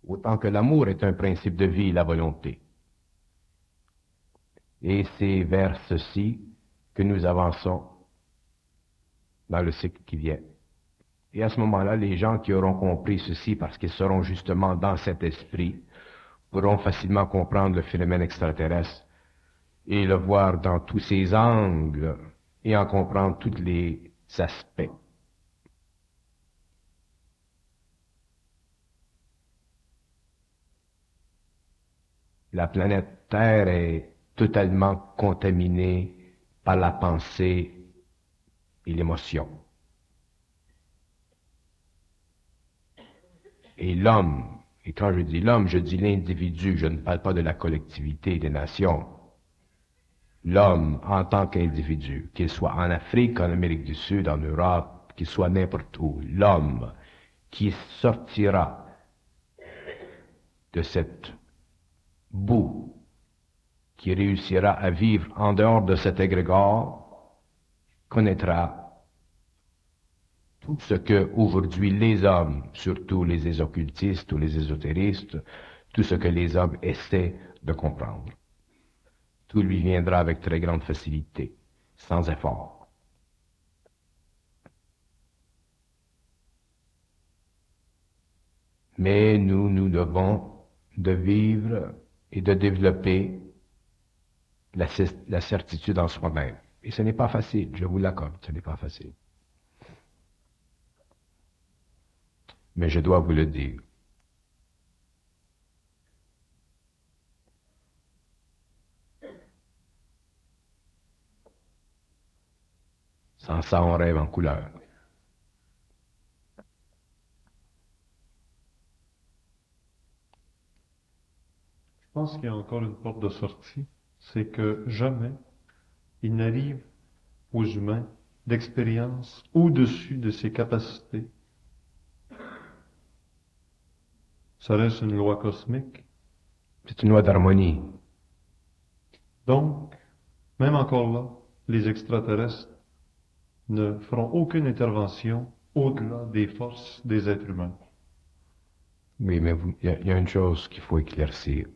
autant que l'amour est un principe de vie et la volonté. Et c'est vers ceci que nous avançons dans le cycle qui vient. Et à ce moment-là, les gens qui auront compris ceci, parce qu'ils seront justement dans cet esprit, pourront facilement comprendre le phénomène extraterrestre et le voir dans tous ses angles et en comprendre tous les aspects. La planète Terre est totalement contaminée par la pensée et l'émotion. Et l'homme, et quand je dis l'homme, je dis l'individu, je ne parle pas de la collectivité des nations. L'homme en tant qu'individu, qu'il soit en Afrique, en Amérique du Sud, en Europe, qu'il soit n'importe où, l'homme qui sortira de cette boue, qui réussira à vivre en dehors de cet égrégore, connaîtra tout ce que aujourd'hui les hommes, surtout les occultistes ou les ésotéristes, tout ce que les hommes essaient de comprendre. Tout lui viendra avec très grande facilité, sans effort. Mais nous devons de vivre et de développer la certitude en soi-même. Et ce n'est pas facile, je vous l'accorde, ce n'est pas facile. Mais je dois vous le dire. Sans ça, on rêve en couleur. Je pense qu'il y a encore une porte de sortie, c'est que jamais il n'arrive aux humains d'expérience au-dessus de ses capacités. Ça reste une loi cosmique. C'est une loi d'harmonie. Donc, même encore là, les extraterrestres ne feront aucune intervention au-delà des forces des êtres humains. Oui, mais il y a une chose qu'il faut éclaircir.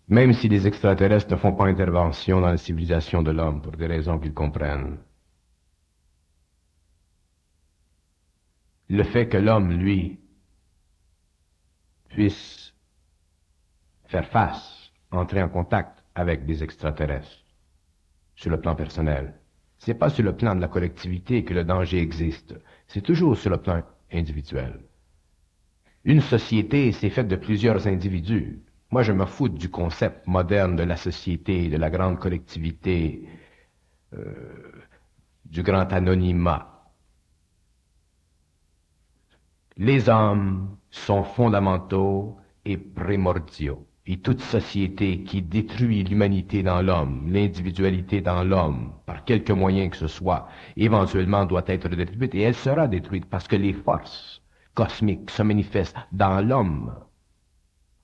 Même si les extraterrestres ne font pas intervention dans la civilisation de l'homme pour des raisons qu'ils comprennent, le fait que l'homme, lui, puisse faire face, entrer en contact avec des extraterrestres sur le plan personnel, c'est pas sur le plan de la collectivité que le danger existe, c'est toujours sur le plan individuel. Une société, c'est faite de plusieurs individus. Moi, je me fous du concept moderne de la société, de la grande collectivité, du grand anonymat. Les hommes sont fondamentaux et primordiaux. Et toute société qui détruit l'humanité dans l'homme, l'individualité dans l'homme, par quelque moyen que ce soit, éventuellement doit être détruite, et elle sera détruite parce que les forces cosmiques se manifestent dans l'homme.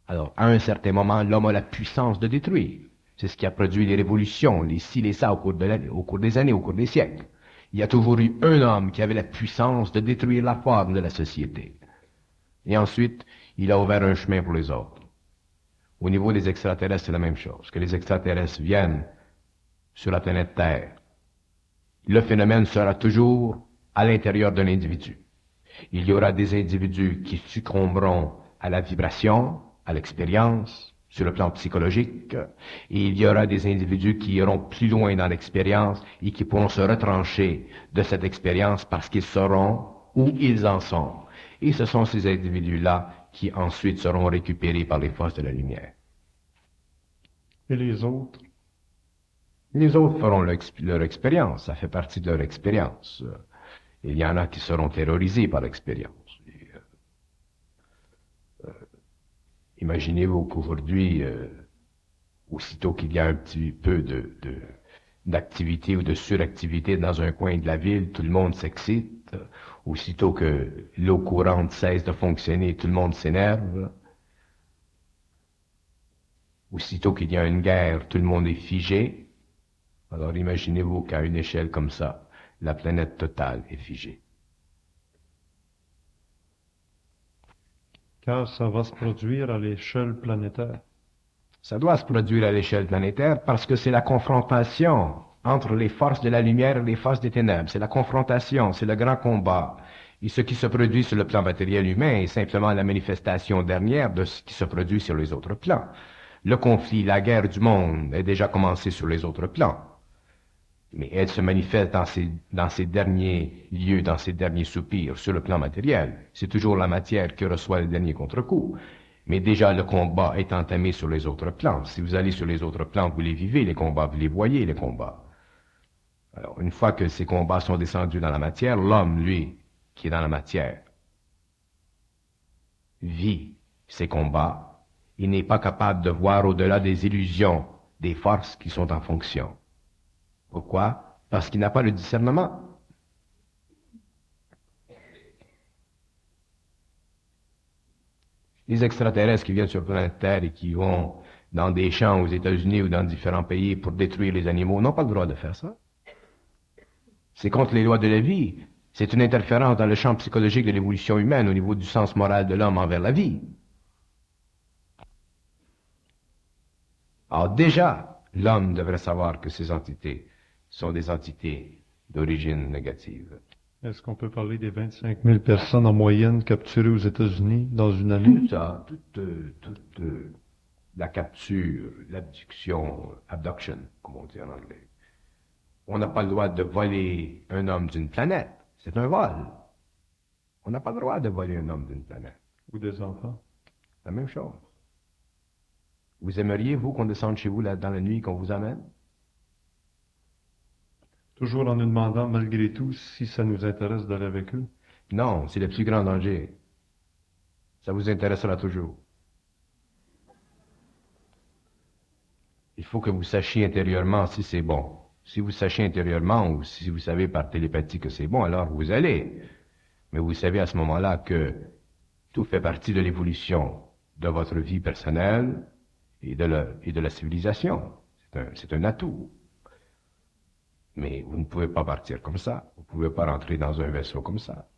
Alors, à un certain moment, l'homme a la puissance de détruire. C'est ce qui a produit les révolutions, les ci, les ça au cours des années, au cours des siècles. Il y a toujours eu un homme qui avait la puissance de détruire la forme de la société. Et ensuite, il a ouvert un chemin pour les autres. Au niveau des extraterrestres, c'est la même chose. Que les extraterrestres viennent sur la planète Terre, le phénomène sera toujours à l'intérieur de l'individu. Il y aura des individus qui succomberont à la vibration, à l'expérience, sur le plan psychologique, et il y aura des individus qui iront plus loin dans l'expérience et qui pourront se retrancher de cette expérience parce qu'ils sauront où ils en sont. Et ce sont ces individus-là qui ensuite seront récupérés par les forces de la lumière. Et les autres? Les autres feront leur expérience, ça fait partie de leur expérience. Il y en a qui seront terrorisés par l'expérience. Imaginez-vous qu'aujourd'hui, aussitôt qu'il y a un petit peu d'activité ou de suractivité dans un coin de la ville, tout le monde s'excite. Aussitôt que l'eau courante cesse de fonctionner, tout le monde s'énerve. Aussitôt qu'il y a une guerre, tout le monde est figé. Alors imaginez-vous qu'à une échelle comme ça, la planète totale est figée. car ça va se produire à l'échelle planétaire. Ça doit se produire à l'échelle planétaire parce que c'est la confrontation entre les forces de la lumière et les forces des ténèbres. C'est la confrontation, c'est le grand combat. Et ce qui se produit sur le plan matériel humain est simplement la manifestation dernière de ce qui se produit sur les autres plans. Le conflit, la guerre du monde est déjà commencé sur les autres plans. Mais elle se manifeste dans ces derniers lieux, dans ces derniers soupirs, sur le plan matériel. C'est toujours la matière qui reçoit le dernier contre-coup. Mais déjà, le combat est entamé sur les autres plans. Si vous allez sur les autres plans, vous les vivez, les combats, vous les voyez, les combats. Alors, une fois que ces combats sont descendus dans la matière, l'homme, lui, qui est dans la matière, vit ces combats. Il n'est pas capable de voir au-delà des illusions, des forces qui sont en fonction. Pourquoi? Parce qu'il n'a pas le discernement. Les extraterrestres qui viennent sur la planète Terre et qui vont dans des champs aux États-Unis ou dans différents pays pour détruire les animaux n'ont pas le droit de faire ça. C'est contre les lois de la vie. C'est une interférence dans le champ psychologique de l'évolution humaine au niveau du sens moral de l'homme envers la vie. Alors déjà, l'homme devrait savoir que ces entités sont des entités d'origine négative. Est-ce qu'on peut parler des 25 000 personnes en moyenne capturées aux États-Unis dans une année? Tout ça, toute la capture, l'abduction, abduction, comme on dit en anglais. On n'a pas le droit de voler un homme d'une planète. C'est un vol. On n'a pas le droit de voler un homme d'une planète. Ou des enfants? La même chose. Vous aimeriez, vous, qu'on descende chez vous là, dans la nuit, qu'on vous amène? Toujours en nous demandant, malgré tout, si ça nous intéresse d'aller avec eux. Non, c'est le plus grand danger. Ça vous intéressera toujours. Il faut que vous sachiez intérieurement si c'est bon. Si vous sachez intérieurement ou si vous savez par télépathie que c'est bon, alors vous allez. Mais vous savez à ce moment-là que tout fait partie de l'évolution de votre vie personnelle et de la civilisation. C'est un atout. Mais vous ne pouvez pas partir comme ça. Vous ne pouvez pas rentrer dans un vaisseau comme ça.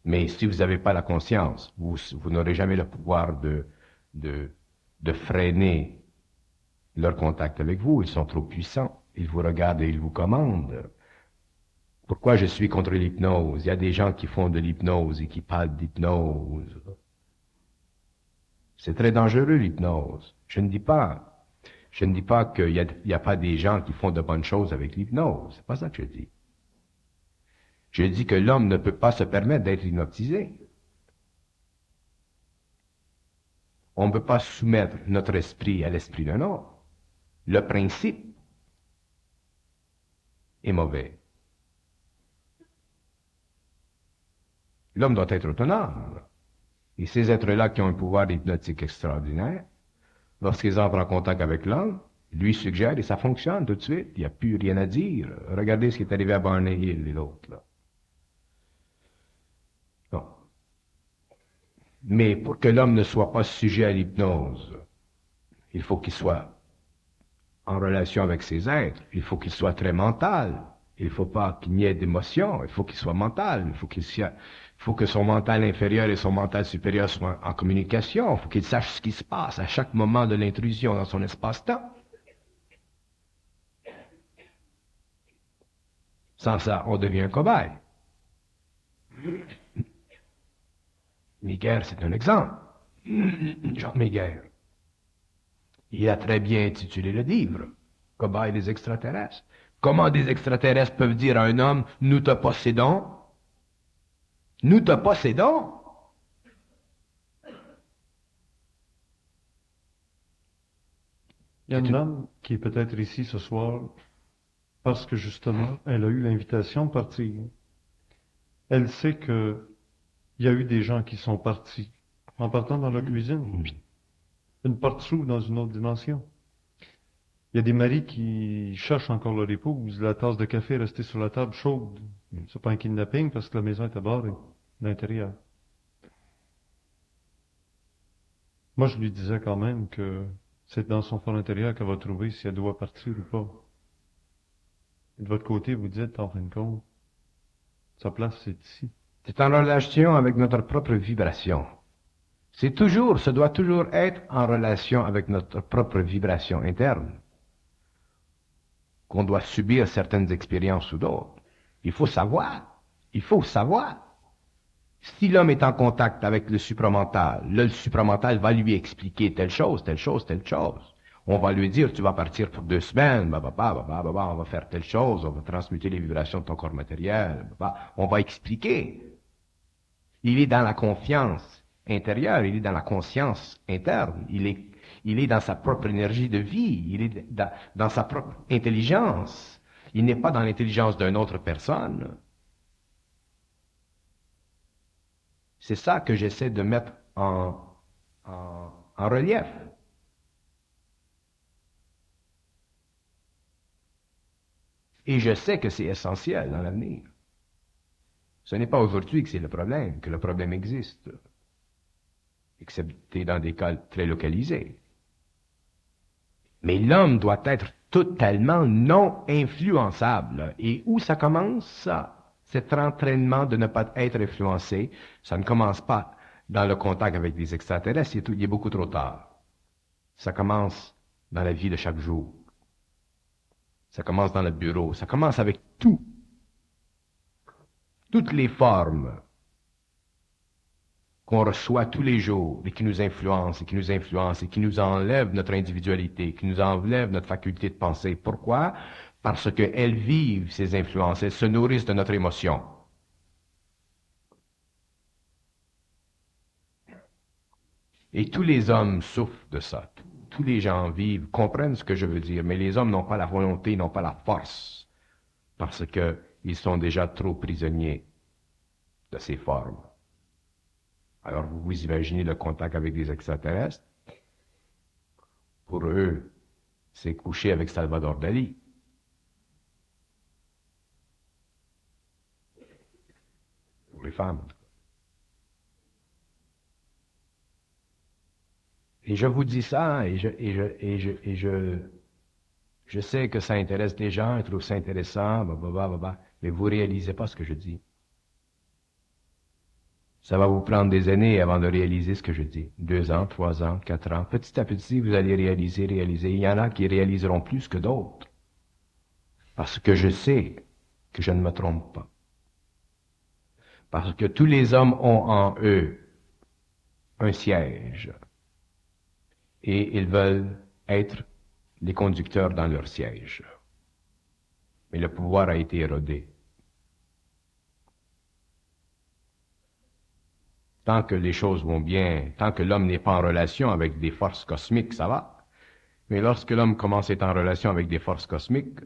Mais si vous n'avez pas la conscience, vous n'aurez jamais le pouvoir de freiner leur contact avec vous. Ils sont trop puissants. Ils vous regardent et ils vous commandent. Pourquoi je suis contre l'hypnose? Il y a des gens qui font de l'hypnose et qui parlent d'hypnose. C'est très dangereux, l'hypnose. Je ne dis pas qu'il n'y a pas des gens qui font de bonnes choses avec l'hypnose. C'est pas ça que je dis. Je dis que l'homme ne peut pas se permettre d'être hypnotisé. On ne peut pas soumettre notre esprit à l'esprit d'un autre. Le principe est mauvais. L'homme doit être autonome. Et ces êtres-là qui ont un pouvoir hypnotique extraordinaire, lorsqu'ils entrent en contact avec l'homme, lui suggère et ça fonctionne tout de suite. Il n'y a plus rien à dire. Regardez ce qui est arrivé à Barney Hill et l'autre, là. Bon. Mais pour que l'homme ne soit pas sujet à l'hypnose, il faut qu'il soit en relation avec ses êtres. Il faut qu'il soit très mental. Il ne faut pas qu'il n'y ait d'émotion. Il faut qu'il soit mental. Il faut que son mental inférieur et son mental supérieur soient en communication. Il faut qu'il sache ce qui se passe à chaque moment de l'intrusion dans son espace-temps. Sans ça, on devient un cobaye. Miguel, c'est un exemple. Jean Miguel. Il a très bien intitulé le livre, Cobaye des extraterrestres. Comment des extraterrestres peuvent dire à un homme, nous te possédons? Nous te possédons? Il y a une dame qui est peut-être ici ce soir parce que justement, elle a eu l'invitation de partir. Elle sait que il y a eu des gens qui sont partis en partant dans la cuisine. Une porte s'ouvre dans une autre dimension. Il y a des maris qui cherchent encore leur épouse. La tasse de café est restée sur la table chaude. C'est pas un kidnapping parce que la maison est barrée de l'intérieur. Moi, je lui disais quand même que c'est dans son fort intérieur qu'elle va trouver si elle doit partir ou pas. Et de votre côté, vous dites, en fin de compte, sa place, c'est ici. C'est en relation avec notre propre vibration. Ce doit toujours être en relation avec notre propre vibration interne, qu'on doit subir certaines expériences ou d'autres. Il faut savoir. Il faut savoir. Si l'homme est en contact avec le supramental, le supramental va lui expliquer telle chose, telle chose, telle chose. On va lui dire, tu vas partir pour 2 semaines, on va faire telle chose, on va transmuter les vibrations de ton corps matériel, on va expliquer. Il est dans la confiance intérieure, il est dans la conscience interne, il est dans sa propre énergie de vie, il est dans sa propre intelligence. Il n'est pas dans l'intelligence d'une autre personne. C'est ça que j'essaie de mettre en relief. Et je sais que c'est essentiel dans l'avenir. Ce n'est pas aujourd'hui que le problème existe, excepté dans des cas très localisés. Mais l'homme doit être totalement non influençable. Et où ça commence, ça? Cet entraînement de ne pas être influencé, ça ne commence pas dans le contact avec des extraterrestres, il est beaucoup trop tard. Ça commence dans la vie de chaque jour. Ça commence dans le bureau. Ça commence avec tout. Toutes les formes qu'on reçoit tous les jours et qui nous influencent et qui nous influencent et qui nous enlèvent notre individualité, qui nous enlèvent notre faculté de penser. Pourquoi? Parce qu'elles vivent ces influences, elles se nourrissent de notre émotion. Et tous les hommes souffrent de ça. Tous les gens vivent, comprennent ce que je veux dire, mais les hommes n'ont pas la volonté, n'ont pas la force, parce qu'ils sont déjà trop prisonniers de ces formes. Alors vous vous imaginez le contact avec des extraterrestres? Pour eux, c'est coucher avec Salvador Dali. Pour les femmes. Et je vous dis ça, je sais que ça intéresse des gens, ils trouvent ça intéressant, mais vous réalisez pas ce que je dis. Ça va vous prendre des années avant de réaliser ce que je dis. 2 ans, 3 ans, 4 ans. Petit à petit, vous allez réaliser. Il y en a qui réaliseront plus que d'autres. Parce que je sais que je ne me trompe pas. Parce que tous les hommes ont en eux un siège. Et ils veulent être les conducteurs dans leur siège. Mais le pouvoir a été érodé. Tant que les choses vont bien, tant que l'homme n'est pas en relation avec des forces cosmiques, ça va. Mais lorsque l'homme commence à être en relation avec des forces cosmiques,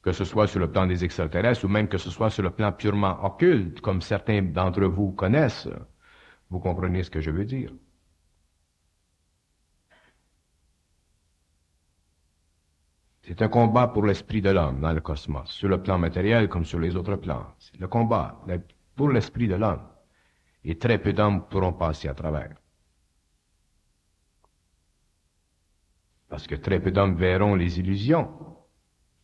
que ce soit sur le plan des extraterrestres ou même que ce soit sur le plan purement occulte, comme certains d'entre vous connaissent, vous comprenez ce que je veux dire. C'est un combat pour l'esprit de l'homme dans le cosmos, sur le plan matériel comme sur les autres plans. C'est le combat pour l'esprit de l'homme. Et très peu d'hommes pourront passer à travers. Parce que très peu d'hommes verront les illusions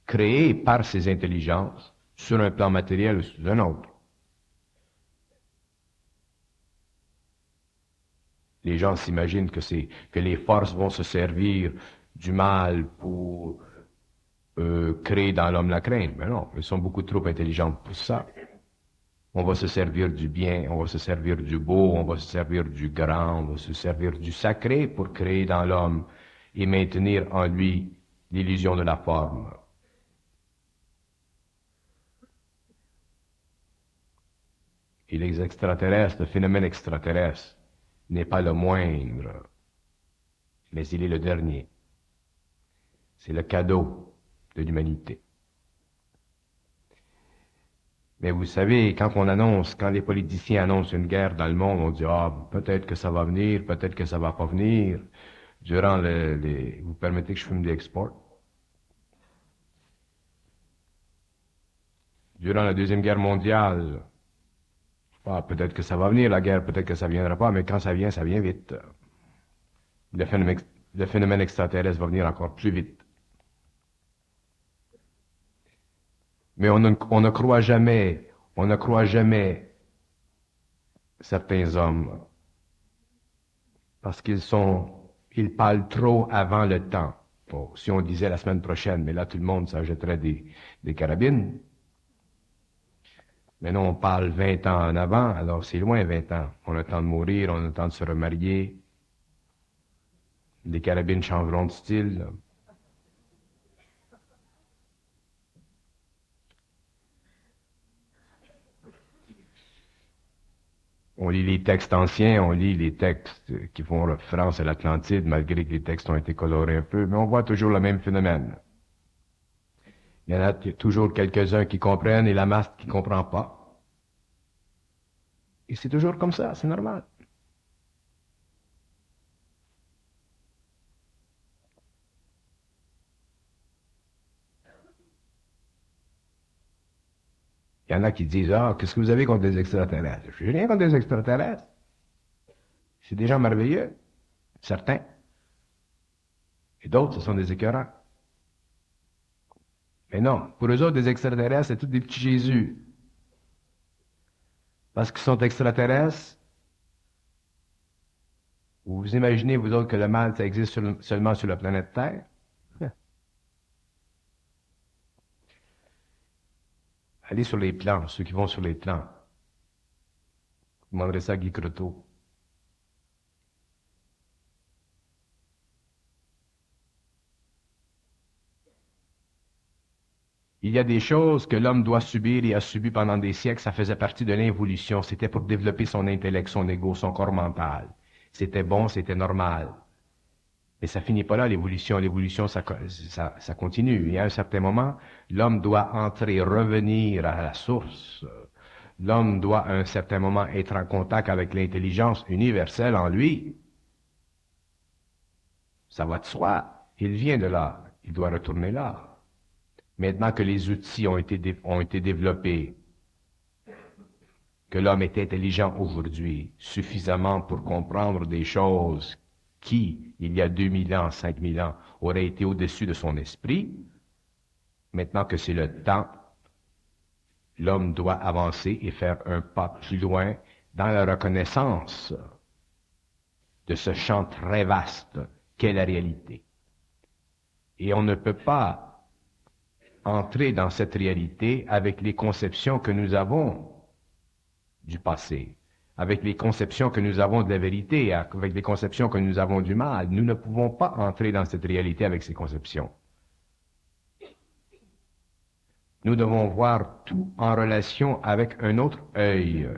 créées par ces intelligences sur un plan matériel ou sur un autre. Les gens s'imaginent que les forces vont se servir du mal pour créer dans l'homme la crainte. Mais non, ils sont beaucoup trop intelligents pour ça. On va se servir du bien, on va se servir du beau, on va se servir du grand, on va se servir du sacré pour créer dans l'homme et maintenir en lui l'illusion de la forme. Et les extraterrestres, le phénomène extraterrestre n'est pas le moindre, mais il est le dernier. C'est le cadeau de l'humanité. Mais vous savez, quand les politiciens annoncent une guerre dans le monde, on dit, ah, peut-être que ça va venir, peut-être que ça va pas venir. Vous permettez que je fume des exports? Durant la Deuxième Guerre mondiale, ah, peut-être que ça va venir, la guerre, peut-être que ça viendra pas, mais quand ça vient vite. Le phénomène extraterrestre va venir encore plus vite. Mais on ne croit jamais certains hommes parce ils parlent trop avant le temps. Bon, si on disait la semaine prochaine, mais là, tout le monde s'achèterait des carabines. Mais non, on parle 20 ans en avant, alors c'est loin 20 ans. On a le temps de mourir, on a le temps de se remarier. Les carabines changeront de style. On lit les textes anciens, on lit les textes qui font référence à l'Atlantide, malgré que les textes ont été colorés un peu, mais on voit toujours le même phénomène. Il y en a toujours quelques-uns qui comprennent et la masse qui ne comprend pas. Et c'est toujours comme ça, c'est normal. Il y en a qui disent, ah, qu'est-ce que vous avez contre les extraterrestres? Je n'ai rien contre les extraterrestres. C'est des gens merveilleux, certains. Et d'autres, ce sont des écœurants. Mais non, pour eux autres, des extraterrestres, c'est tous des petits Jésus. Parce qu'ils sont extraterrestres, vous imaginez, vous autres, que le mal, ça existe seulement sur la planète Terre? Allez sur les plans, ceux qui vont sur les plans. Vous demanderez ça à Guy Croteau. Il y a des choses que l'homme doit subir et a subi pendant des siècles, ça faisait partie de l'évolution. C'était pour développer son intellect, son ego, son corps mental. C'était bon, c'était normal. Mais ça finit pas là, l'évolution. L'évolution, ça continue. Et à un certain moment, l'homme doit entrer, revenir à la source. L'homme doit à un certain moment être en contact avec l'intelligence universelle en lui. Ça va de soi. Il vient de là. Il doit retourner là. Maintenant que les outils ont été développés, que l'homme est intelligent aujourd'hui, suffisamment pour comprendre des choses qui, il y a 2000 ans, 5000 ans, auraient été au-dessus de son esprit, maintenant que c'est le temps, l'homme doit avancer et faire un pas plus loin dans la reconnaissance de ce champ très vaste qu'est la réalité. Et on ne peut pas entrer dans cette réalité avec les conceptions que nous avons du passé, avec les conceptions que nous avons de la vérité, avec les conceptions que nous avons du mal. Nous ne pouvons pas entrer dans cette réalité avec ces conceptions. Nous devons voir tout en relation avec un autre œil.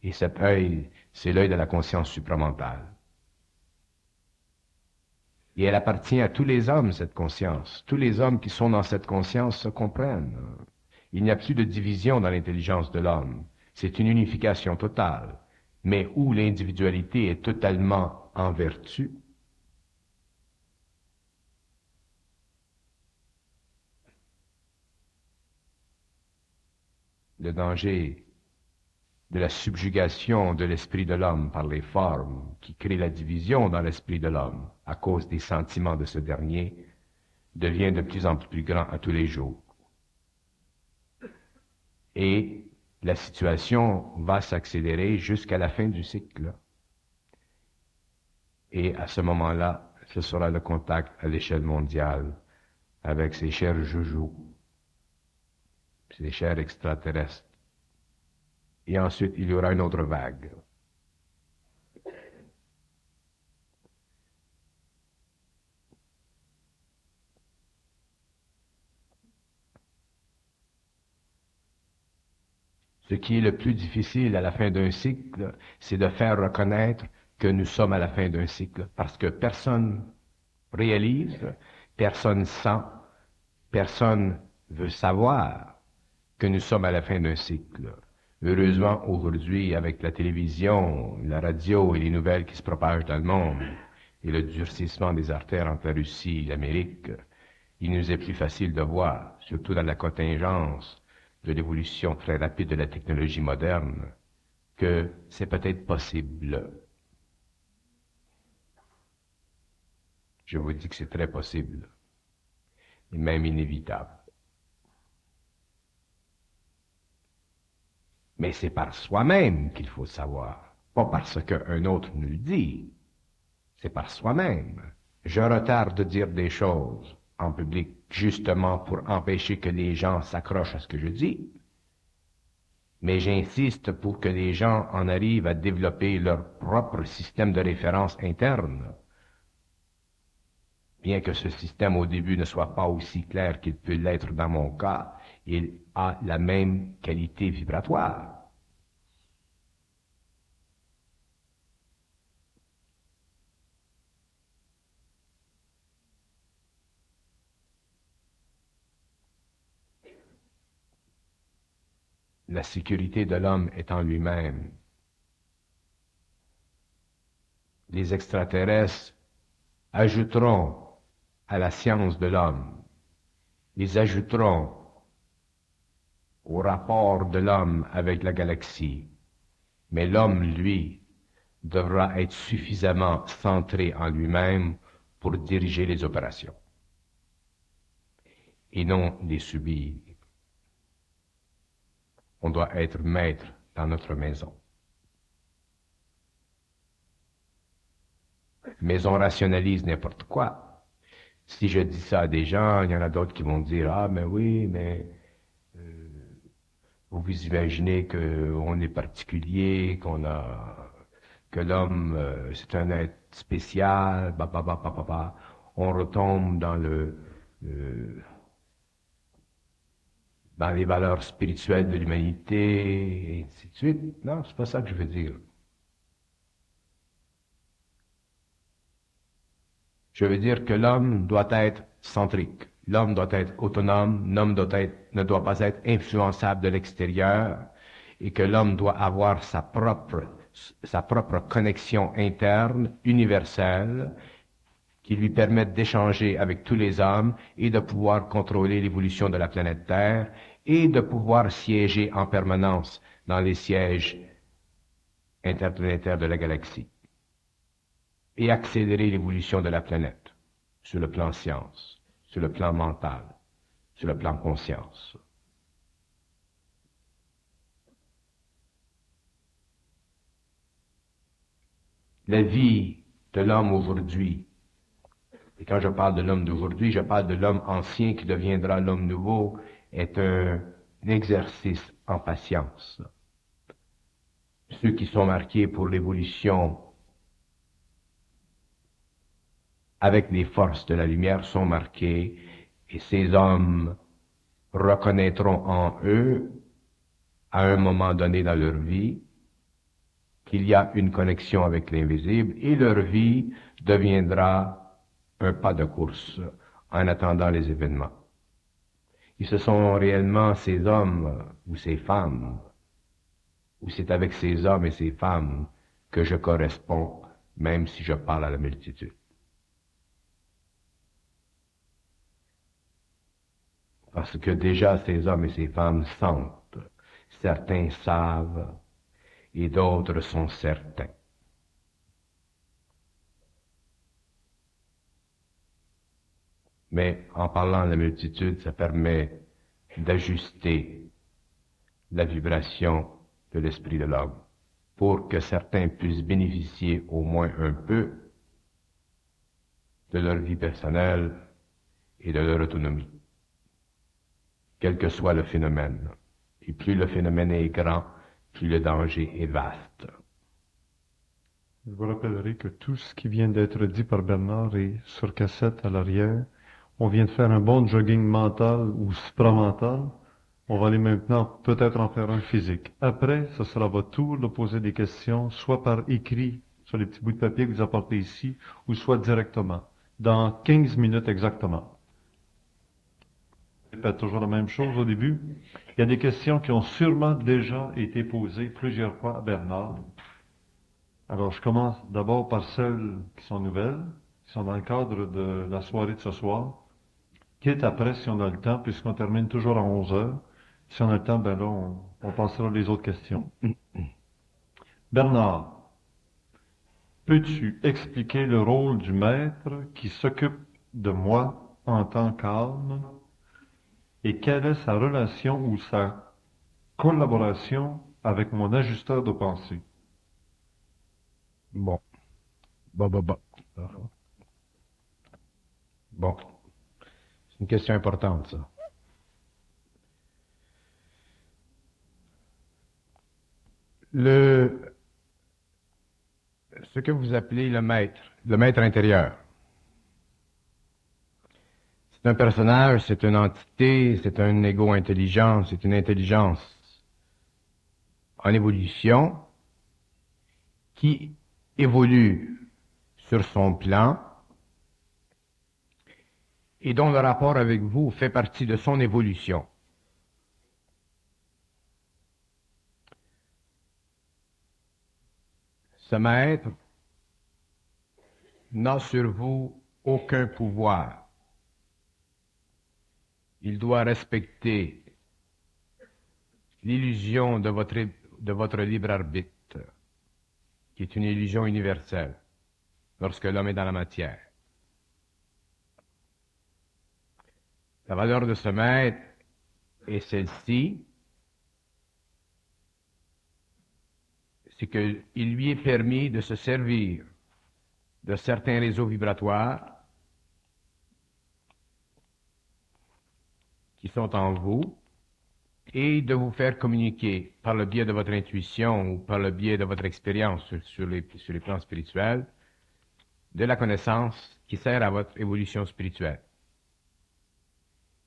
Et cet œil, c'est l'œil de la conscience supramentale. Et elle appartient à tous les hommes, cette conscience. Tous les hommes qui sont dans cette conscience se comprennent. Il n'y a plus de division dans l'intelligence de l'homme. C'est une unification totale. Mais où l'individualité est totalement en vertu, le danger de la subjugation de l'esprit de l'homme par les formes qui créent la division dans l'esprit de l'homme à cause des sentiments de ce dernier devient de plus en plus grand à tous les jours. Et la situation va s'accélérer jusqu'à la fin du cycle. Et à ce moment-là, ce sera le contact à l'échelle mondiale avec ces chers joujoux, ces chers extraterrestres. Et ensuite, il y aura une autre vague. Ce qui est le plus difficile à la fin d'un cycle, c'est de faire reconnaître que nous sommes à la fin d'un cycle, parce que personne réalise, personne sent, personne veut savoir que nous sommes à la fin d'un cycle. Heureusement, aujourd'hui, avec la télévision, la radio et les nouvelles qui se propagent dans le monde, et le durcissement des artères entre la Russie et l'Amérique, il nous est plus facile de voir, surtout dans la contingence de l'évolution très rapide de la technologie moderne, que c'est peut-être possible. Je vous dis que c'est très possible, et même inévitable. Mais c'est par soi-même qu'il faut savoir, pas parce qu'un autre nous le dit. c'est par soi-même. Je retarde de dire des choses en public justement pour empêcher que les gens s'accrochent à ce que je dis. Mais j'insiste pour que les gens en arrivent à développer leur propre système de référence interne. Bien que ce système au début ne soit pas aussi clair qu'il peut l'être dans mon cas, il a la même qualité vibratoire. La sécurité de l'homme est en lui-même. Les extraterrestres ajouteront à la science de l'homme, ils ajouteront au rapport de l'homme avec la galaxie. Mais l'homme, lui, devra être suffisamment centré en lui-même pour diriger les opérations et non les subir. On doit être maître dans notre maison. Mais on rationalise n'importe quoi. Si je dis ça à des gens, il y en a d'autres qui vont dire, ah, mais oui, mais vous vous imaginez qu'on est particulier, que l'homme, c'est un être spécial, bah. On retombe euh, dans les valeurs spirituelles de l'humanité, et ainsi de suite. Non, c'est pas ça que je veux dire. Je veux dire que l'homme doit être centrique. L'homme doit être autonome. L'homme ne doit pas être influençable de l'extérieur et que l'homme doit avoir sa propre connexion interne, universelle, qui lui permette d'échanger avec tous les hommes et de pouvoir contrôler l'évolution de la planète Terre et de pouvoir siéger en permanence dans les sièges interplanétaires de la galaxie et accélérer l'évolution de la planète sur le plan science, sur le plan mental, sur le plan conscience. La vie de l'homme aujourd'hui, et quand je parle de l'homme d'aujourd'hui, je parle de l'homme ancien qui deviendra l'homme nouveau, est un exercice en patience. Ceux qui sont marqués pour l'évolution avec les forces de la lumière sont marqués, et ces hommes reconnaîtront en eux, à un moment donné dans leur vie, qu'il y a une connexion avec l'invisible, et leur vie deviendra un pas de course en attendant les événements. Et ce sont réellement ces hommes ou ces femmes, ou c'est avec ces hommes et ces femmes que je corresponds, même si je parle à la multitude. Parce que déjà ces hommes et ces femmes sentent, certains savent et d'autres sont certains. Mais en parlant à la multitude, ça permet d'ajuster la vibration de l'esprit de l'homme pour que certains puissent bénéficier au moins un peu de leur vie personnelle et de leur autonomie, quel que soit le phénomène. Et plus le phénomène est grand, plus le danger est vaste. Je vous rappellerai que tout ce qui vient d'être dit par Bernard est sur cassette à l'arrière. On vient de faire un bon jogging mental ou supramental. On va aller maintenant peut-être en faire un physique. Après, ce sera votre tour de poser des questions, soit par écrit sur les petits bouts de papier que vous apportez ici, ou soit directement. Dans 15 minutes exactement. Je répète toujours la même chose au début. Il y a des questions qui ont sûrement déjà été posées plusieurs fois à Bernard. Alors, je commence d'abord par celles qui sont nouvelles, qui sont dans le cadre de la soirée de ce soir. Quitte après, si on a le temps, puisqu'on termine toujours à 11 heures. Si on a le temps, ben là, on passera les autres questions. Bernard, peux-tu expliquer le rôle du maître qui s'occupe de moi en temps calme et quelle est sa relation ou sa collaboration avec mon ajusteur de pensée? Bon, bon. Bon, c'est une question importante, ça. Ce que vous appelez le maître intérieur, c'est un personnage, c'est une entité, c'est un ego intelligent, c'est une intelligence en évolution qui évolue sur son plan et dont le rapport avec vous fait partie de son évolution. Ce maître n'a sur vous aucun pouvoir. Il doit respecter l'illusion de votre libre arbitre, qui est une illusion universelle, lorsque l'homme est dans la matière. La valeur de ce maître est celle-ci, c'est qu'il lui est permis de se servir de certains réseaux vibratoires qui sont en vous et de vous faire communiquer par le biais de votre intuition ou par le biais de votre expérience sur les plans spirituels de la connaissance qui sert à votre évolution spirituelle.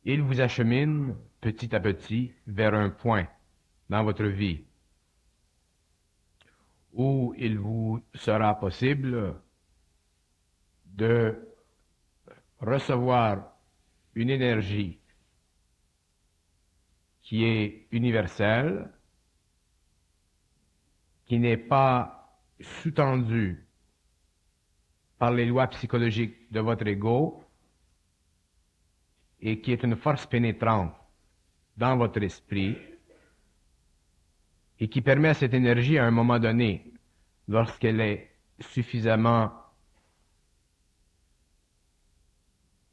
Il vous achemine petit à petit vers un point dans votre vie où il vous sera possible de recevoir une énergie qui est universelle, qui n'est pas sous-tendue par les lois psychologiques de votre ego et qui est une force pénétrante dans votre esprit et qui permet à cette énergie à un moment donné, lorsqu'elle est suffisamment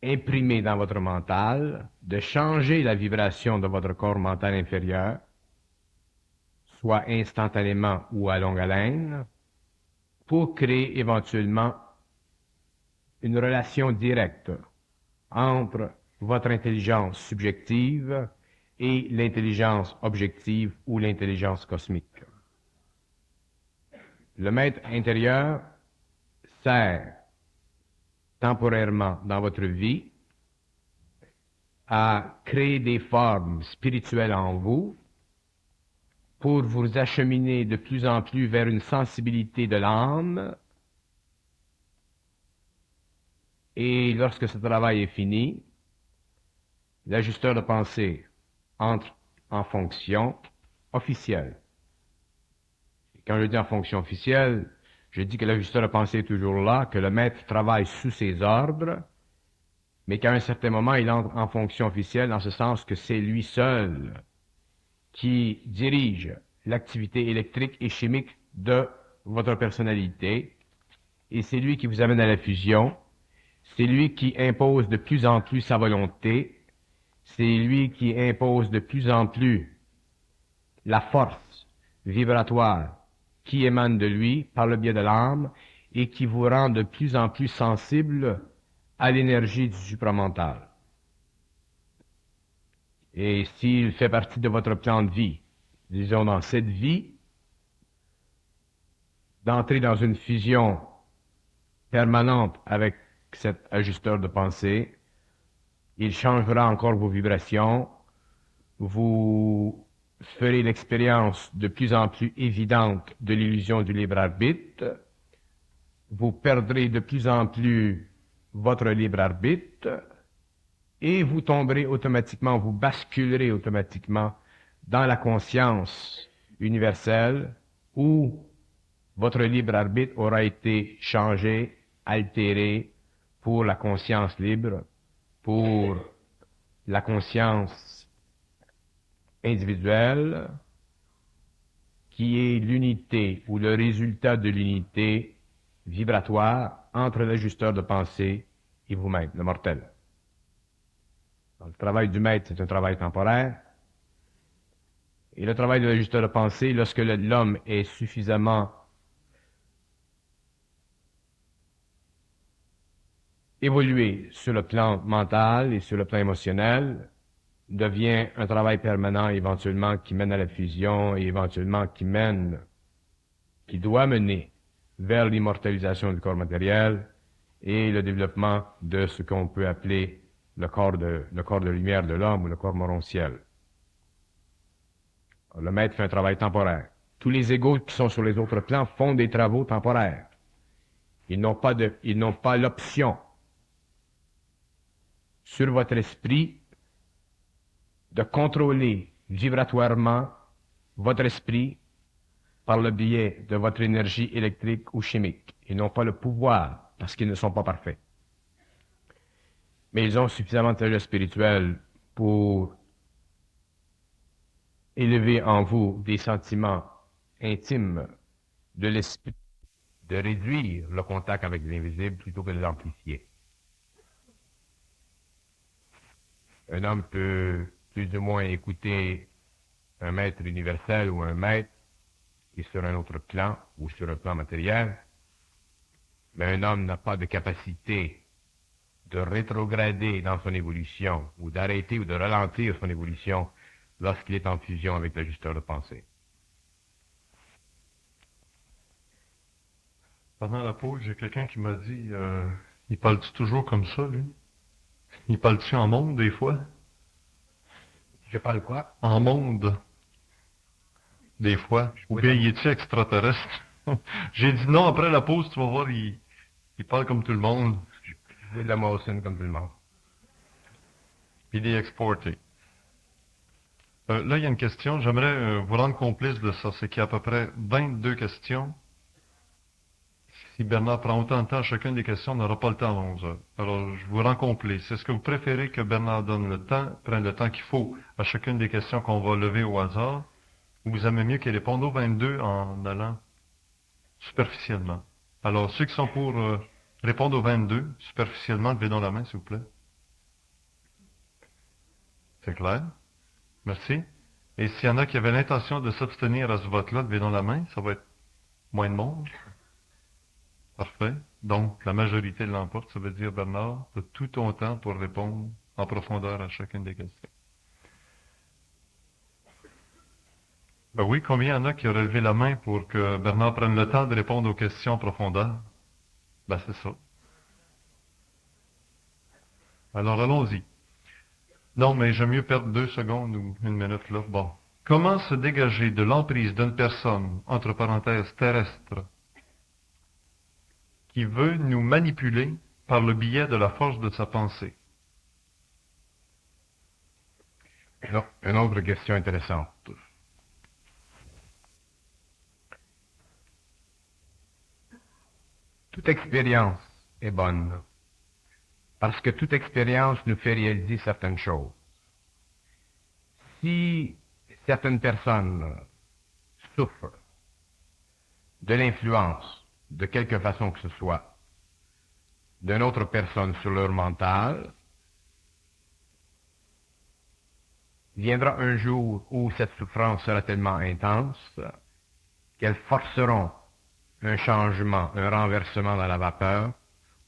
imprimée dans votre mental, de changer la vibration de votre corps mental inférieur, soit instantanément ou à longue haleine, pour créer éventuellement une relation directe entre votre intelligence subjective et l'intelligence objective ou l'intelligence cosmique. Le maître intérieur sert temporairement dans votre vie à créer des formes spirituelles en vous pour vous acheminer de plus en plus vers une sensibilité de l'âme. Et lorsque ce travail est fini, l'ajusteur de pensée entre en fonction officielle. Et quand je dis en fonction officielle, je dis que l'ajusteur de pensée est toujours là, que le maître travaille sous ses ordres, mais qu'à un certain moment, il entre en fonction officielle, dans ce sens que c'est lui seul qui dirige l'activité électrique et chimique de votre personnalité, et c'est lui qui vous amène à la fusion, c'est lui qui impose de plus en plus sa volonté, c'est lui qui impose de plus en plus la force vibratoire qui émane de lui par le biais de l'âme et qui vous rend de plus en plus sensible à l'énergie du supramental. Et s'il fait partie de votre plan de vie, disons dans cette vie, d'entrer dans une fusion permanente avec cet ajusteur de pensée, il changera encore vos vibrations, vous ferez l'expérience de plus en plus évidente de l'illusion du libre arbitre, vous perdrez de plus en plus votre libre arbitre, et vous tomberez automatiquement, vous basculerez automatiquement dans la conscience universelle où votre libre arbitre aura été changé, altéré pour la conscience libre, pour la conscience individuelle, qui est l'unité ou le résultat de l'unité vibratoire entre l'ajusteur de pensée et vous-même, le mortel. Donc, le travail du maître, c'est un travail temporaire. Et le travail de l'ajusteur de pensée, lorsque l'homme est suffisamment évoluer sur le plan mental et sur le plan émotionnel devient un travail permanent éventuellement qui mène à la fusion et éventuellement qui doit mener vers l'immortalisation du corps matériel et le développement de ce qu'on peut appeler le corps de lumière de l'homme ou le corps morontiel. Le maître fait un travail temporaire. Tous les égaux qui sont sur les autres plans font des travaux temporaires. Ils n'ont pas l'option sur votre esprit de contrôler vibratoirement votre esprit par le biais de votre énergie électrique ou chimique. Ils n'ont pas le pouvoir parce qu'ils ne sont pas parfaits. Mais ils ont suffisamment de sagesse spirituelle pour élever en vous des sentiments intimes de l'esprit, de réduire le contact avec l'invisible plutôt que de l'amplifier. Un homme peut plus ou moins écouter un maître universel ou un maître qui est sur un autre plan ou sur un plan matériel, mais un homme n'a pas de capacité de rétrograder dans son évolution ou d'arrêter ou de ralentir son évolution lorsqu'il est en fusion avec l'ajusteur de pensée. Pendant la pause, j'ai quelqu'un qui m'a dit, il parle-tu toujours comme ça, lui? Il parle-tu en monde, des fois? Je parle quoi? En monde, des fois. Ou bien, il est-tu extraterrestre? J'ai dit non, après la pause, tu vas voir, il parle comme tout le monde. Je veux de la Mawson comme tout le monde. Puis il est exporté. Là, il y a une question. J'aimerais vous rendre complice de ça. C'est qu'il y a à peu près 22 questions. Si Bernard prend autant de temps à chacune des questions, on n'aura pas le temps à 11 heures. Alors, je vous rends complice. Est-ce que vous préférez que Bernard donne le temps, prenne le temps qu'il faut à chacune des questions qu'on va lever au hasard, ou vous aimez mieux qu'il réponde aux 22 en allant superficiellement? Alors, ceux qui sont pour répondre aux 22, superficiellement, levez donc la main, s'il vous plaît. C'est clair? Merci. Et s'il y en a qui avaient l'intention de s'abstenir à ce vote-là, levez donc la main, ça va être moins de monde. Parfait. Donc, la majorité l'emporte, ça veut dire, Bernard, tu as tout ton temps pour répondre en profondeur à chacune des questions. Ben oui, combien il y en a qui auraient levé la main pour que Bernard prenne le temps de répondre aux questions en profondeur? Ben, c'est ça. Alors, allons-y. Non, mais j'aime mieux perdre 2 secondes ou 1 minute là. Bon. Comment se dégager de l'emprise d'une personne, entre parenthèses, terrestre, qui veut nous manipuler par le biais de la force de sa pensée? Non, une autre question intéressante. Toute expérience est bonne, parce que toute expérience nous fait réaliser certaines choses. Si certaines personnes souffrent de l'influence, de quelque façon que ce soit, d'une autre personne sur leur mental, viendra un jour où cette souffrance sera tellement intense qu'elles forceront un changement, un renversement dans la vapeur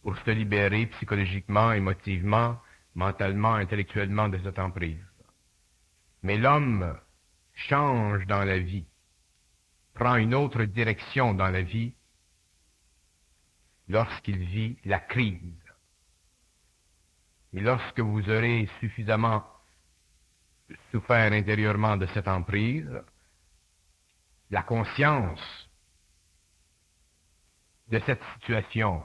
pour se libérer psychologiquement, émotivement, mentalement, intellectuellement de cette emprise. Mais l'homme change dans la vie, prend une autre direction dans la vie lorsqu'il vit la crise. Et lorsque vous aurez suffisamment souffert intérieurement de cette emprise, la conscience de cette situation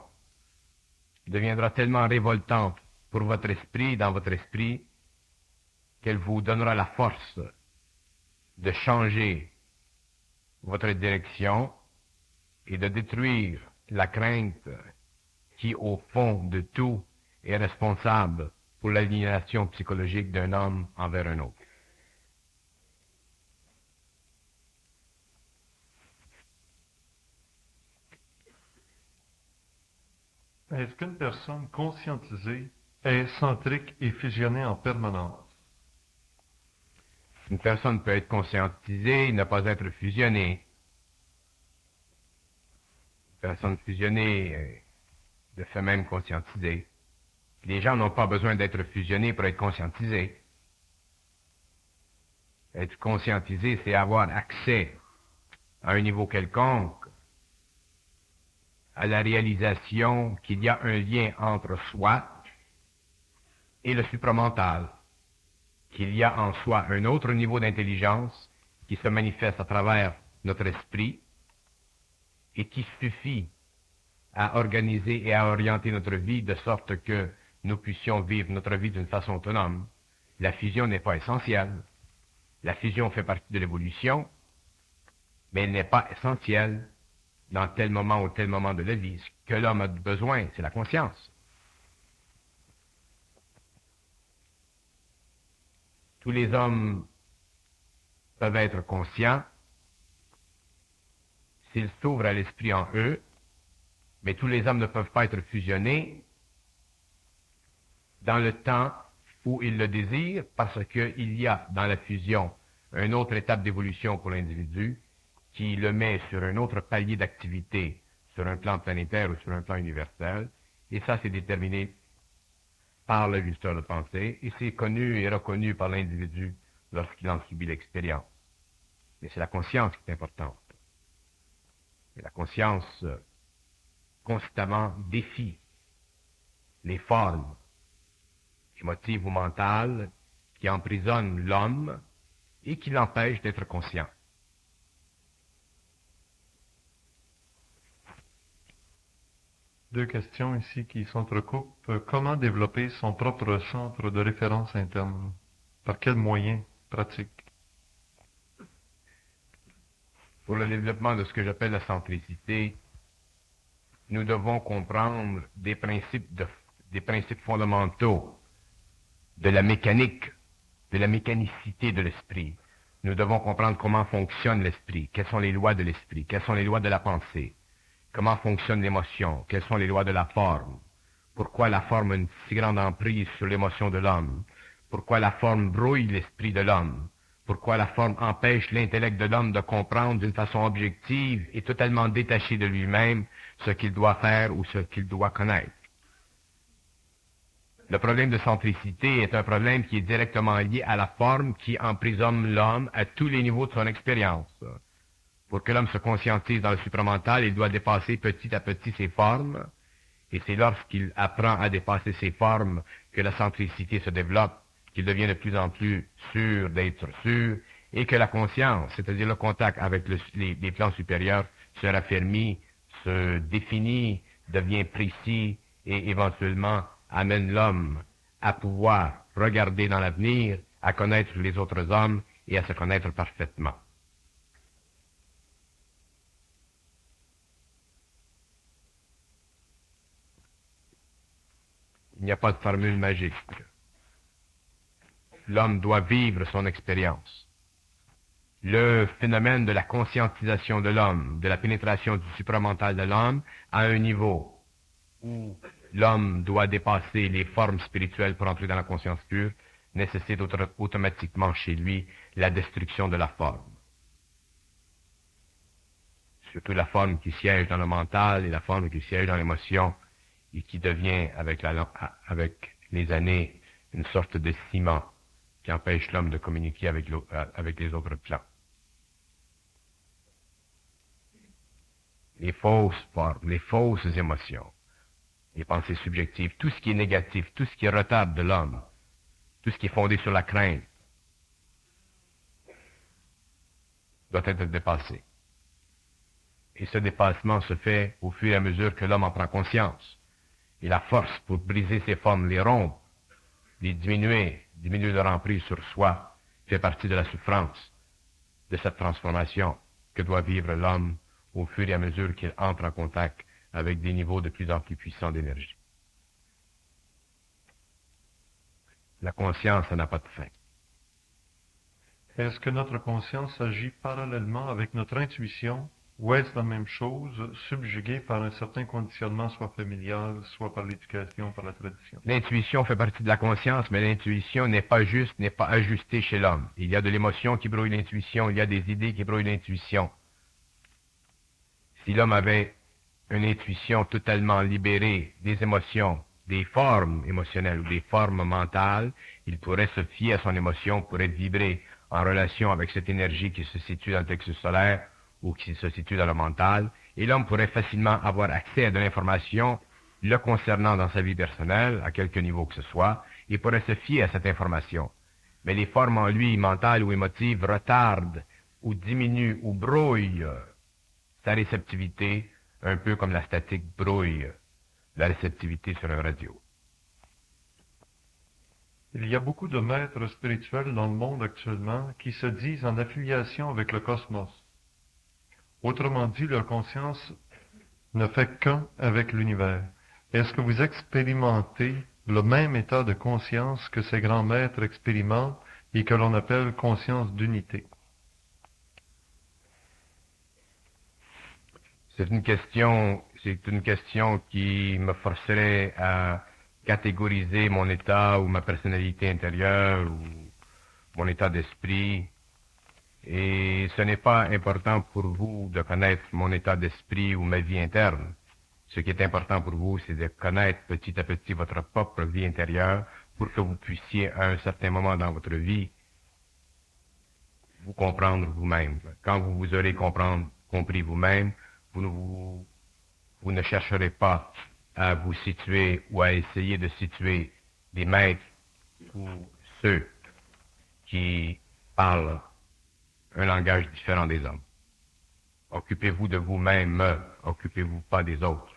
deviendra tellement révoltante pour votre esprit, dans votre esprit, qu'elle vous donnera la force de changer votre direction et de détruire la crainte qui, au fond de tout, est responsable pour l'aliénation psychologique d'un homme envers un autre. Est-ce qu'une personne conscientisée est centrique et fusionnée en permanence? Une personne peut être conscientisée et ne pas être fusionnée. Une personne fusionnée est de fait même conscientisée. Les gens n'ont pas besoin d'être fusionnés pour être conscientisés. Être conscientisé, c'est avoir accès à un niveau quelconque à la réalisation qu'il y a un lien entre soi et le supramental, qu'il y a en soi un autre niveau d'intelligence qui se manifeste à travers notre esprit et qui suffit à organiser et à orienter notre vie de sorte que nous puissions vivre notre vie d'une façon autonome. La fusion n'est pas essentielle. La fusion fait partie de l'évolution, mais elle n'est pas essentielle dans tel moment ou tel moment de la vie. Ce que l'homme a besoin, c'est la conscience. Tous les hommes peuvent être conscients s'ils s'ouvrent à l'esprit en eux, mais tous les hommes ne peuvent pas être fusionnés dans le temps où ils le désirent, parce qu'il y a dans la fusion une autre étape d'évolution pour l'individu qui le met sur un autre palier d'activité, sur un plan planétaire ou sur un plan universel, et ça c'est déterminé par le justeur de pensée, et c'est connu et reconnu par l'individu lorsqu'il en subit l'expérience. Mais c'est la conscience qui est importante. Et la conscience constamment défie les formes émotives ou mentales qui emprisonnent l'homme et qui l'empêchent d'être conscient. Deux questions ici qui s'entrecoupent. Comment développer son propre centre de référence interne? Par quels moyens pratiques? Pour le développement de ce que j'appelle la centricité, nous devons comprendre des principes fondamentaux de la mécanique, de la mécanicité de l'esprit. Nous devons comprendre comment fonctionne l'esprit, quelles sont les lois de l'esprit, quelles sont les lois de la pensée, comment fonctionne l'émotion, quelles sont les lois de la forme, pourquoi la forme a une si grande emprise sur l'émotion de l'homme, pourquoi la forme brouille l'esprit de l'homme, pourquoi la forme empêche l'intellect de l'homme de comprendre d'une façon objective et totalement détachée de lui-même ce qu'il doit faire ou ce qu'il doit connaître. Le problème de centricité est un problème qui est directement lié à la forme qui emprisonne l'homme à tous les niveaux de son expérience. Pour que l'homme se conscientise dans le supramental, il doit dépasser petit à petit ses formes, et c'est lorsqu'il apprend à dépasser ses formes que la centricité se développe, qu'il devient de plus en plus sûr d'être sûr, et que la conscience, c'est-à-dire le contact avec les plans supérieurs, se raffermit, se définit, devient précis, et éventuellement amène l'homme à pouvoir regarder dans l'avenir, à connaître les autres hommes et à se connaître parfaitement. Il n'y a pas de formule magique. L'homme doit vivre son expérience. Le phénomène de la conscientisation de l'homme, de la pénétration du supramental de l'homme, à un niveau où l'homme doit dépasser les formes spirituelles pour entrer dans la conscience pure, nécessite automatiquement chez lui la destruction de la forme. Surtout la forme qui siège dans le mental et la forme qui siège dans l'émotion et qui devient, avec les années, une sorte de ciment qui empêche l'homme de communiquer avec les autres plans. Les fausses formes, les fausses émotions, les pensées subjectives, tout ce qui est négatif, tout ce qui retarde de l'homme, tout ce qui est fondé sur la crainte, doit être dépassé. Et ce dépassement se fait au fur et à mesure que l'homme en prend conscience. Et la force pour briser ces formes, les rompre, les diminuer leur emprise sur soi, fait partie de la souffrance de cette transformation que doit vivre l'homme au fur et à mesure qu'il entre en contact avec des niveaux de plus en plus puissants d'énergie. La conscience n'a pas de fin. Est-ce que notre conscience agit parallèlement avec notre intuition, ou est-ce la même chose, subjuguée par un certain conditionnement, soit familial, soit par l'éducation, par la tradition? L'intuition fait partie de la conscience, mais l'intuition n'est pas ajustée chez l'homme. Il y a de l'émotion qui brouille l'intuition, il y a des idées qui brouillent l'intuition. Si l'homme avait une intuition totalement libérée des émotions des formes émotionnelles ou des formes mentales, il pourrait se fier à son émotion pour être vibré en relation avec cette énergie qui se situe dans le plexus solaire ou qui se situe dans le mental, et l'homme pourrait facilement avoir accès à de l'information le concernant dans sa vie personnelle, à quelque niveau que ce soit, et pourrait se fier à cette information. Mais les formes en lui, mentales ou émotives, retardent ou diminuent ou brouillent sa réceptivité, un peu comme la statique brouille la réceptivité sur un radio. Il y a beaucoup de maîtres spirituels dans le monde actuellement qui se disent en affiliation avec le cosmos. Autrement dit, leur conscience ne fait qu'un avec l'univers. Est-ce que vous expérimentez le même état de conscience que ces grands maîtres expérimentent et que l'on appelle conscience d'unité? C'est une question qui me forcerait à catégoriser mon état ou ma personnalité intérieure ou mon état d'esprit. Et ce n'est pas important pour vous de connaître mon état d'esprit ou ma vie interne. Ce qui est important pour vous, c'est de connaître petit à petit votre propre vie intérieure pour que vous puissiez, à un certain moment dans votre vie, vous comprendre vous-même. Quand vous vous aurez compris vous-même, vous ne chercherez pas à vous situer ou à essayer de situer les maîtres ou ceux qui parlent un langage différent des hommes. Occupez-vous de vous-même, occupez-vous pas des autres.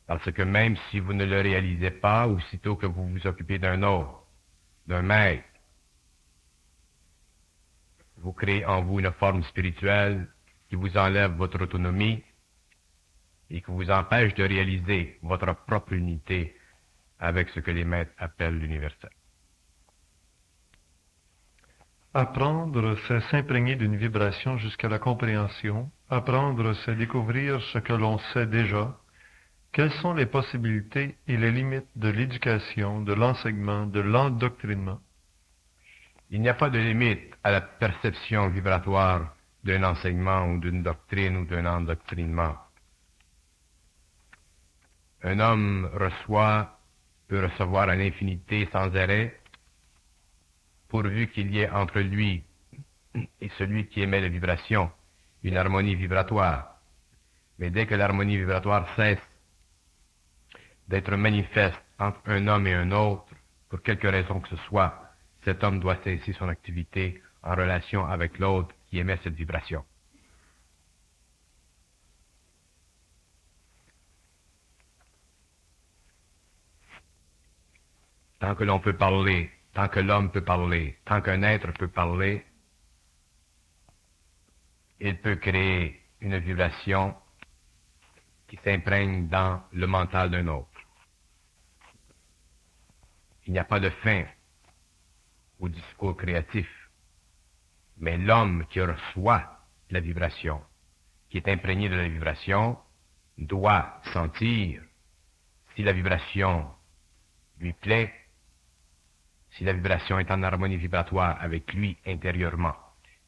Parce que même si vous ne le réalisez pas, aussitôt que vous vous occupez d'un autre, d'un maître, vous créez en vous une forme spirituelle qui vous enlève votre autonomie et qui vous empêche de réaliser votre propre unité avec ce que les maîtres appellent l'universel. Apprendre, c'est s'imprégner d'une vibration jusqu'à la compréhension. Apprendre, c'est découvrir ce que l'on sait déjà. Quelles sont les possibilités et les limites de l'éducation, de l'enseignement, de l'endoctrinement? Il n'y a pas de limite à la perception vibratoire d'un enseignement ou d'une doctrine ou d'un endoctrinement. Un homme peut recevoir à l'infinité sans arrêt, pourvu qu'il y ait entre lui et celui qui émet la vibration une harmonie vibratoire. Mais dès que l'harmonie vibratoire cesse d'être manifeste entre un homme et un autre, pour quelque raison que ce soit, cet homme doit cesser son activité en relation avec l'autre qui émet cette vibration. Tant que l'on peut parler, tant que l'homme peut parler, tant qu'un être peut parler, il peut créer une vibration qui s'imprègne dans le mental d'un autre. Il n'y a pas de fin au discours créatif, mais l'homme qui reçoit la vibration, qui est imprégné de la vibration, doit sentir si la vibration lui plaît, si la vibration est en harmonie vibratoire avec lui intérieurement.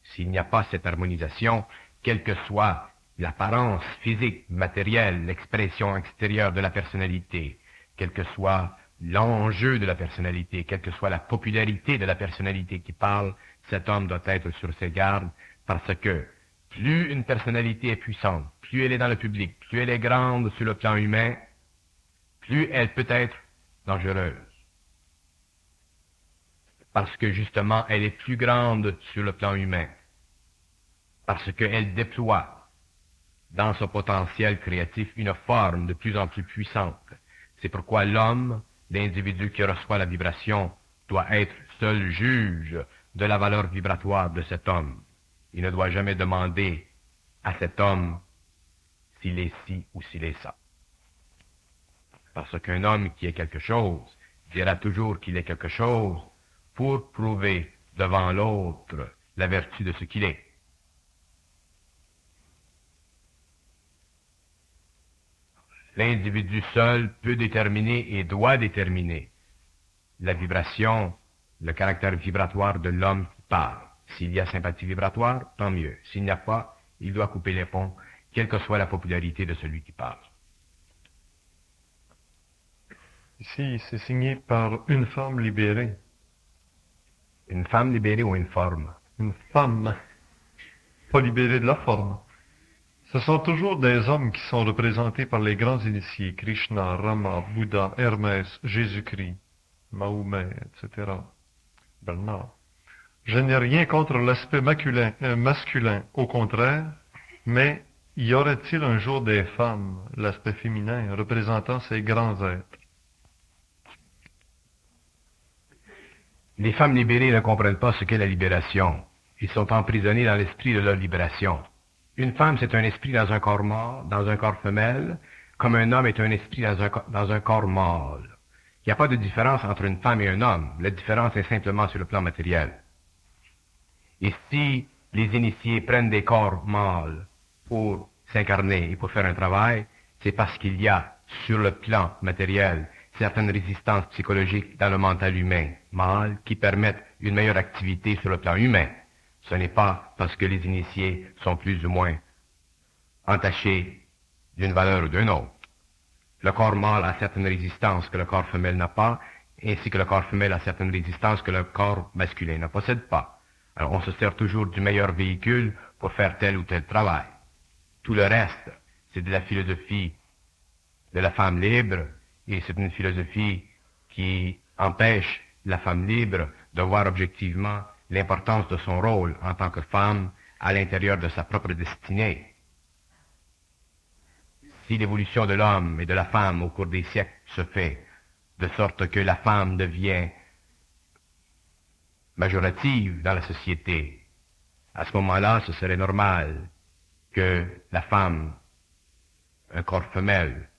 S'il n'y a pas cette harmonisation, quelle que soit l'apparence physique, matérielle, l'expression extérieure de la personnalité, quel que soit l'enjeu de la personnalité, quelle que soit la popularité de la personnalité qui parle, cet homme doit être sur ses gardes parce que plus une personnalité est puissante, plus elle est dans le public, plus elle est grande sur le plan humain, plus elle peut être dangereuse. Parce que justement, elle est plus grande sur le plan humain. Parce qu'elle déploie dans son potentiel créatif une forme de plus en plus puissante. C'est pourquoi l'homme, l'individu qui reçoit la vibration, doit être seul juge de la valeur vibratoire de cet homme. Il ne doit jamais demander à cet homme s'il est ci ou s'il est ça. Parce qu'un homme qui est quelque chose dira toujours qu'il est quelque chose pour prouver devant l'autre la vertu de ce qu'il est. L'individu seul peut déterminer et doit déterminer la vibration, le caractère vibratoire de l'homme qui parle. S'il y a sympathie vibratoire, tant mieux. S'il n'y a pas, il doit couper les ponts, quelle que soit la popularité de celui qui parle. Ici, c'est signé par une femme libérée. Une femme libérée ou une forme? Une femme, pas libérée de la forme. Ce sont toujours des hommes qui sont représentés par les grands initiés, Krishna, Rama, Bouddha, Hermès, Jésus-Christ, Mahomet, etc. Bernard. Je n'ai rien contre l'aspect masculin, au contraire, mais y aurait-il un jour des femmes, l'aspect féminin, représentant ces grands êtres? Les femmes libérées ne comprennent pas ce qu'est la libération. Ils sont emprisonnés dans l'esprit de leur libération. Une femme, c'est un esprit dans un corps mort, dans un corps femelle, comme un homme est un esprit dans un corps mâle. Il n'y a pas de différence entre une femme et un homme. La différence est simplement sur le plan matériel. Et si les initiés prennent des corps mâles pour s'incarner et pour faire un travail, c'est parce qu'il y a, sur le plan matériel, certaines résistances psychologiques dans le mental humain mâle qui permettent une meilleure activité sur le plan humain. Ce n'est pas parce que les initiés sont plus ou moins entachés d'une valeur ou d'une autre. Le corps mâle a certaines résistances que le corps femelle n'a pas, ainsi que le corps femelle a certaines résistances que le corps masculin ne possède pas. Alors on se sert toujours du meilleur véhicule pour faire tel ou tel travail. Tout le reste, c'est de la philosophie de la femme libre, et c'est une philosophie qui empêche la femme libre de voir objectivement l'importance de son rôle en tant que femme à l'intérieur de sa propre destinée. Si l'évolution de l'homme et de la femme au cours des siècles se fait de sorte que la femme devient majorative dans la société, à ce moment-là, ce serait normal que la femme, un corps femelle,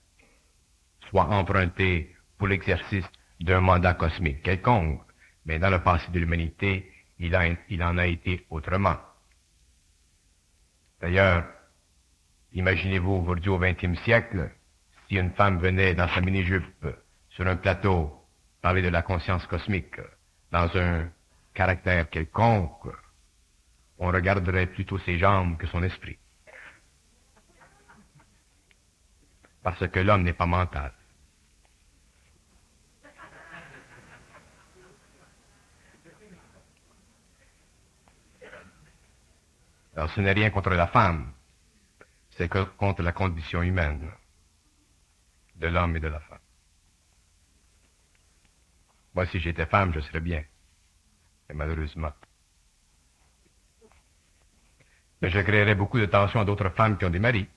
soit empruntée pour l'exercice d'un mandat cosmique quelconque. Mais dans le passé de l'humanité, il en a été autrement. D'ailleurs, imaginez-vous aujourd'hui au XXe siècle, si une femme venait dans sa mini-jupe sur un plateau parler de la conscience cosmique dans un caractère quelconque, on regarderait plutôt ses jambes que son esprit. Parce que l'homme n'est pas mental. Alors ce n'est rien contre la femme, c'est contre la condition humaine de l'homme et de la femme. Moi, si j'étais femme, je serais bien. Et malheureusement. Mais je créerais beaucoup de tensions à d'autres femmes qui ont des maris.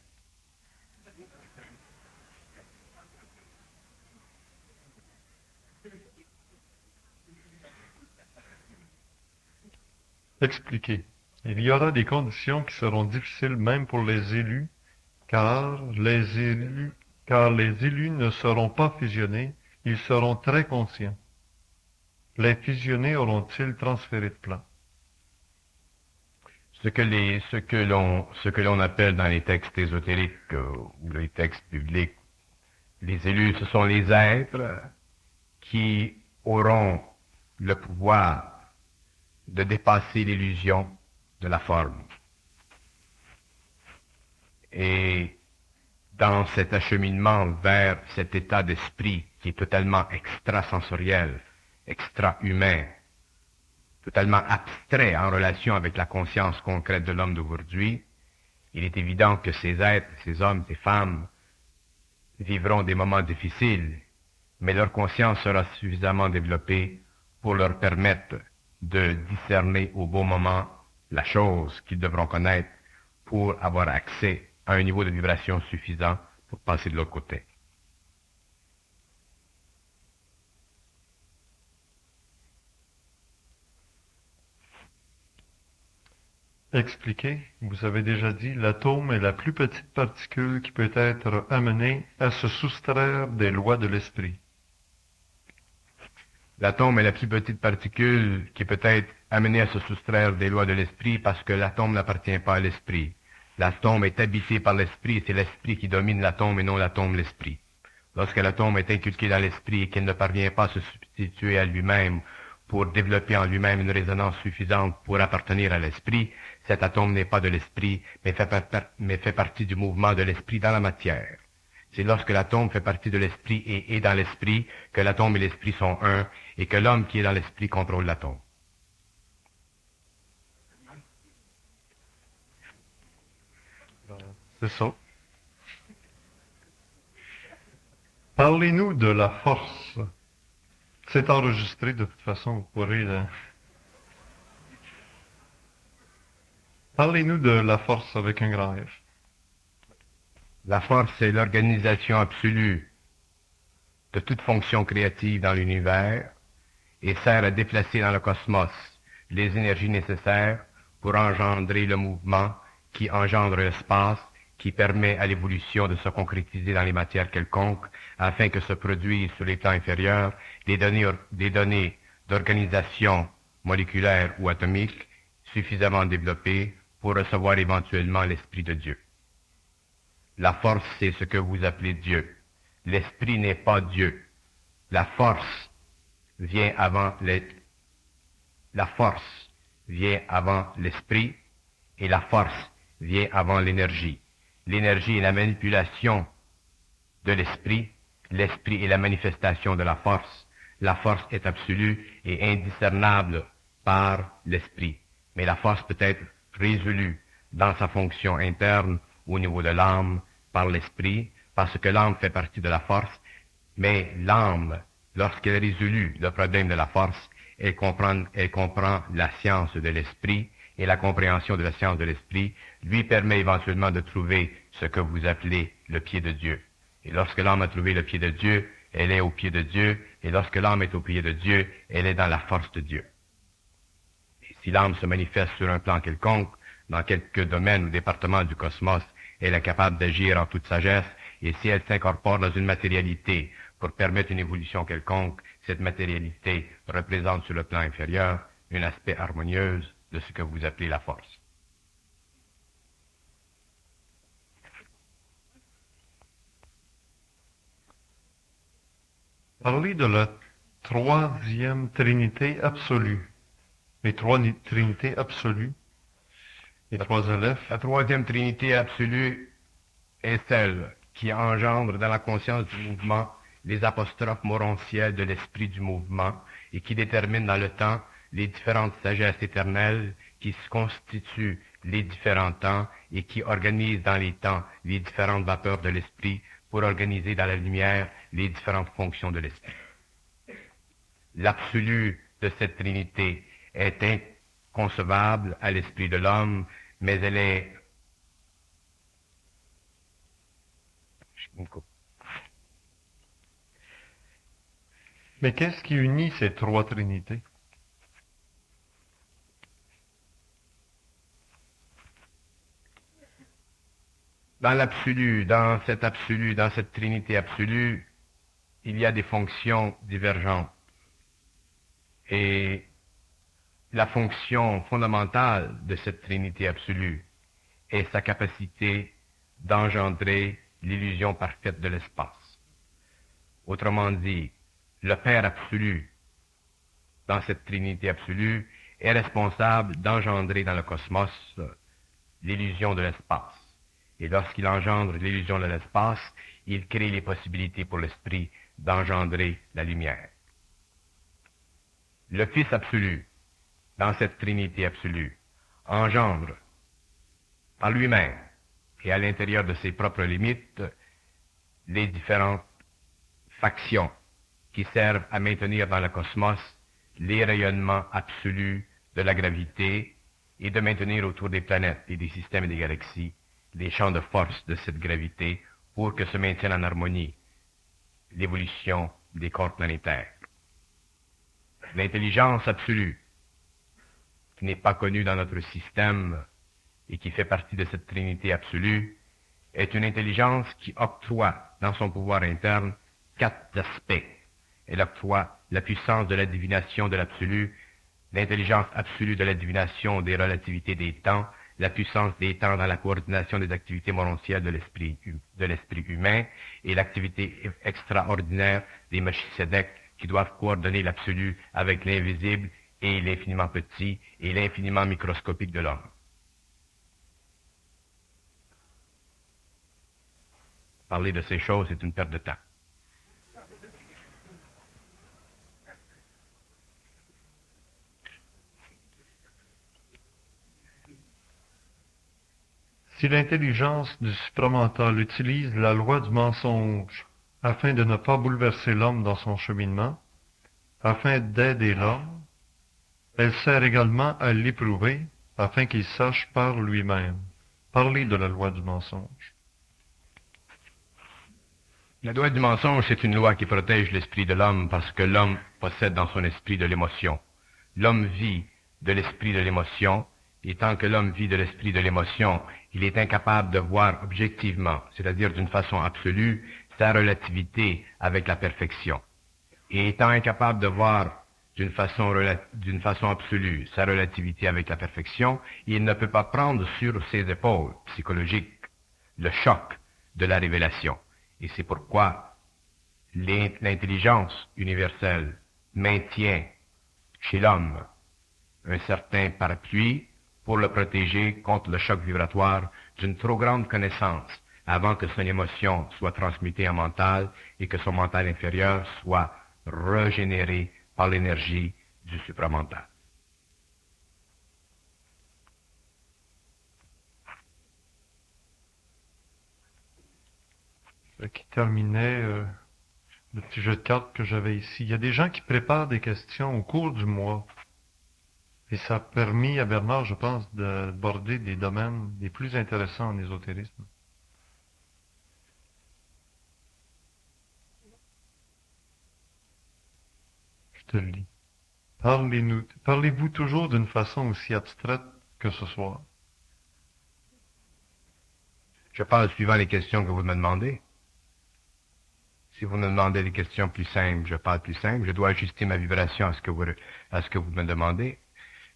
Expliquez. Il y aura des conditions qui seront difficiles même pour les élus, car les élus ne seront pas fusionnés, ils seront très conscients. Les fusionnés auront-ils transféré de plan? Ce que l'on appelle dans les textes ésotériques ou les textes bibliques, les élus, ce sont les êtres qui auront le pouvoir de dépasser l'illusion de la forme. Et dans cet acheminement vers cet état d'esprit qui est totalement extrasensoriel, extra-humain, totalement abstrait en relation avec la conscience concrète de l'homme d'aujourd'hui, il est évident que ces êtres, ces hommes, ces femmes, vivront des moments difficiles, mais leur conscience sera suffisamment développée pour leur permettre de discerner au bon moment la chose qu'ils devront connaître pour avoir accès à un niveau de vibration suffisant pour passer de l'autre côté. Expliquez, vous avez déjà dit, l'atome est la plus petite particule qui peut être amenée à se soustraire des lois de l'esprit. L'atome est la plus petite particule qui peut être amenée à se soustraire des lois de l'esprit parce que l'atome n'appartient pas à l'esprit. L'atome est habité par l'esprit et c'est l'esprit qui domine l'atome et non l'atome l'esprit. Lorsque l'atome est inculqué dans l'esprit et qu'il ne parvient pas à se substituer à lui-même pour développer en lui-même une résonance suffisante pour appartenir à l'esprit, cet atome n'est pas de l'esprit, mais fait partie du mouvement de l'esprit dans la matière. C'est lorsque l'atome fait partie de l'esprit et est dans l'esprit que l'atome et l'esprit sont un, et que l'homme qui est dans l'esprit contrôle l'atome. C'est ça. Parlez-nous de la force. C'est enregistré de toute façon, vous pourrez le... Parlez-nous de la force avec un grand F. La force est l'organisation absolue de toute fonction créative dans l'univers et sert à déplacer dans le cosmos les énergies nécessaires pour engendrer le mouvement qui engendre l'espace, qui permet à l'évolution de se concrétiser dans les matières quelconques, afin que se produisent sur les plans inférieurs des données d'organisation moléculaire ou atomique suffisamment développées pour recevoir éventuellement l'Esprit de Dieu. La force, c'est ce que vous appelez Dieu. L'Esprit n'est pas Dieu. La force vient avant l'Esprit et la force vient avant l'énergie. L'énergie est la manipulation de l'esprit est la manifestation de la force est absolue et indiscernable par l'esprit. Mais la force peut être résolue dans sa fonction interne au niveau de l'âme par l'esprit, parce que l'âme fait partie de la force, mais l'âme, lorsqu'elle résout le problème de la force, elle comprend la science de l'esprit, et la compréhension de la science de l'esprit lui permet éventuellement de trouver ce que vous appelez le pied de Dieu. Et lorsque l'âme a trouvé le pied de Dieu, elle est au pied de Dieu, et lorsque l'âme est au pied de Dieu, elle est dans la force de Dieu. Et si l'âme se manifeste sur un plan quelconque, dans quelque domaine ou département du cosmos, elle est capable d'agir en toute sagesse, et si elle s'incorpore dans une matérialité pour permettre une évolution quelconque, cette matérialité représente sur le plan inférieur un aspect harmonieuse de ce que vous appelez la force. Parlez de la troisième Trinité absolue. Les trois Trinités absolues. Les trois élèves. La troisième Trinité absolue est celle qui engendre dans la conscience du mouvement les apostrophes morontielles de l'esprit du mouvement et qui détermine dans le temps les différentes sagesses éternelles qui se constituent les différents temps et qui organisent dans les temps les différentes vapeurs de l'esprit pour organiser dans la lumière les différentes fonctions de l'esprit. L'absolu de cette Trinité est inconcevable à l'esprit de l'homme, mais elle est... Mais qu'est-ce qui unit ces trois Trinités? Dans l'absolu, dans cette Trinité absolue, il y a des fonctions divergentes. Et la fonction fondamentale de cette Trinité absolue est sa capacité d'engendrer l'illusion parfaite de l'espace. Autrement dit, le Père absolu, dans cette Trinité absolue, est responsable d'engendrer dans le cosmos l'illusion de l'espace. Et lorsqu'il engendre l'illusion de l'espace, il crée les possibilités pour l'esprit d'engendrer la lumière. Le Fils absolu, dans cette Trinité absolue, engendre par lui-même et à l'intérieur de ses propres limites les différentes factions qui servent à maintenir dans le cosmos les rayonnements absolus de la gravité et de maintenir autour des planètes et des systèmes et des galaxies les champs de force de cette gravité pour que se maintienne en harmonie l'évolution des corps planétaires. L'intelligence absolue, qui n'est pas connue dans notre système et qui fait partie de cette Trinité absolue, est une intelligence qui octroie dans son pouvoir interne 4 aspects. Elle octroie la puissance de la divination de l'absolu, l'intelligence absolue de la divination des relativités des temps, la puissance des temps dans la coordination des activités morontielles de l'esprit humain et l'activité extraordinaire des Melchisédek qui doivent coordonner l'absolu avec l'invisible et l'infiniment petit et l'infiniment microscopique de l'homme. Parler de ces choses est une perte de temps. Si l'intelligence du supramental utilise la loi du mensonge afin de ne pas bouleverser l'homme dans son cheminement, afin d'aider l'homme, elle sert également à l'éprouver afin qu'il sache par lui-même parler de la loi du mensonge. La loi du mensonge, c'est une loi qui protège l'esprit de l'homme parce que l'homme possède dans son esprit de l'émotion. L'homme vit de l'esprit de l'émotion, et tant que l'homme vit de l'esprit de l'émotion, il est incapable de voir objectivement, c'est-à-dire d'une façon absolue, sa relativité avec la perfection. Et étant incapable de voir d'une façon absolue sa relativité avec la perfection, il ne peut pas prendre sur ses épaules psychologiques le choc de la révélation. Et c'est pourquoi l'intelligence universelle maintient chez l'homme un certain parapluie pour le protéger contre le choc vibratoire d'une trop grande connaissance avant que son émotion soit transmutée en mental et que son mental inférieur soit régénéré par l'énergie du supramental. Ce qui terminait le petit jeu de cartes que j'avais ici. Il y a des gens qui préparent des questions au cours du mois. Et ça a permis à Bernard, je pense, d'aborder des domaines les plus intéressants en ésotérisme. Je te le lis. Parlez-vous toujours d'une façon aussi abstraite que ce soir? Je parle suivant les questions que vous me demandez. Si vous me demandez des questions plus simples, je parle plus simple. Je dois ajuster ma vibration à ce que vous me demandez.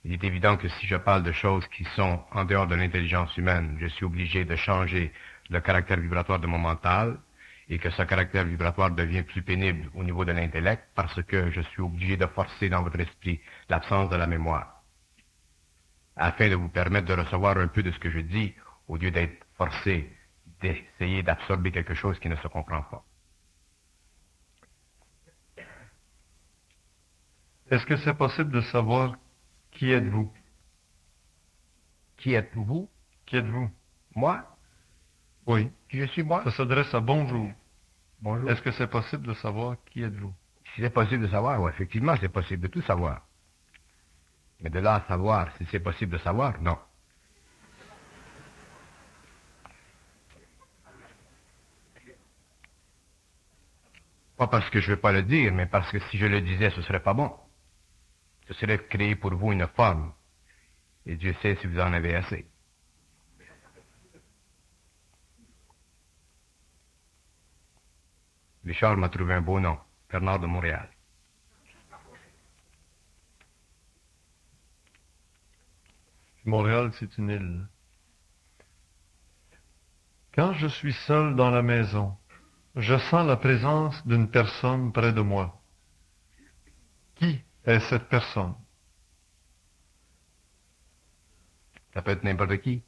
Il est évident que si je parle de choses qui sont en dehors de l'intelligence humaine, je suis obligé de changer le caractère vibratoire de mon mental et que ce caractère vibratoire devient plus pénible au niveau de l'intellect parce que je suis obligé de forcer dans votre esprit l'absence de la mémoire afin de vous permettre de recevoir un peu de ce que je dis au lieu d'être forcé d'essayer d'absorber quelque chose qui ne se comprend pas. Est-ce que c'est possible de savoir qui êtes-vous? Qui êtes-vous? Qui êtes-vous? Moi? Oui. Qui je suis moi? Ça s'adresse à bonjour. Bonjour. Est-ce que c'est possible de savoir qui êtes-vous? Si c'est possible de savoir, oui, effectivement, c'est possible de tout savoir. Mais de là à savoir si c'est possible de savoir, non. Pas parce que je ne veux pas le dire, mais parce que si je le disais, ce serait pas bon. Ce serait créer pour vous une forme. Et Dieu sait si vous en avez assez. Richard m'a trouvé un beau nom, Bernard de Montréal. Montréal, c'est une île. Quand je suis seul dans la maison, je sens la présence d'une personne près de moi. Qui est cette personne? Ça peut être n'importe qui.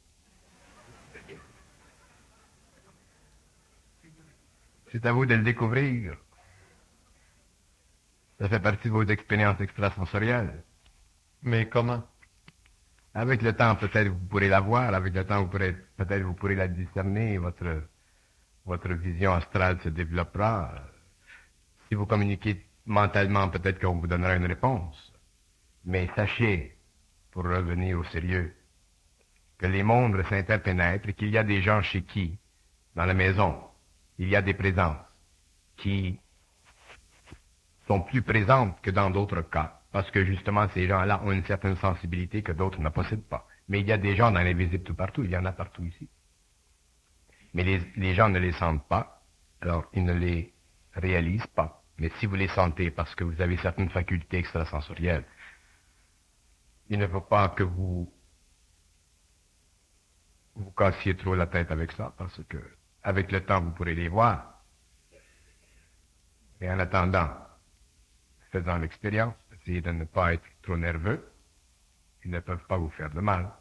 C'est à vous de le découvrir. Ça fait partie de vos expériences extrasensorielles. Mais comment? Avec le temps, peut-être vous pourrez la voir. Avec le temps, peut-être vous pourrez la discerner. Votre vision astrale se développera. Si vous communiquez mentalement, peut-être qu'on vous donnera une réponse. Mais sachez, pour revenir au sérieux, que les mondes s'interpénètrent et qu'il y a des gens chez qui, dans la maison, il y a des présences qui sont plus présentes que dans d'autres cas, parce que justement ces gens-là ont une certaine sensibilité que d'autres ne possèdent pas. Mais il y a des gens dans l'invisible tout partout, il y en a partout ici. Mais les gens ne les sentent pas, alors ils ne les réalisent pas. Mais si vous les sentez parce que vous avez certaines facultés extrasensorielles, il ne faut pas que vous cassiez trop la tête avec ça, parce que avec le temps, vous pourrez les voir. Et en attendant, faisant l'expérience, essayez de ne pas être trop nerveux. Ils ne peuvent pas vous faire de mal.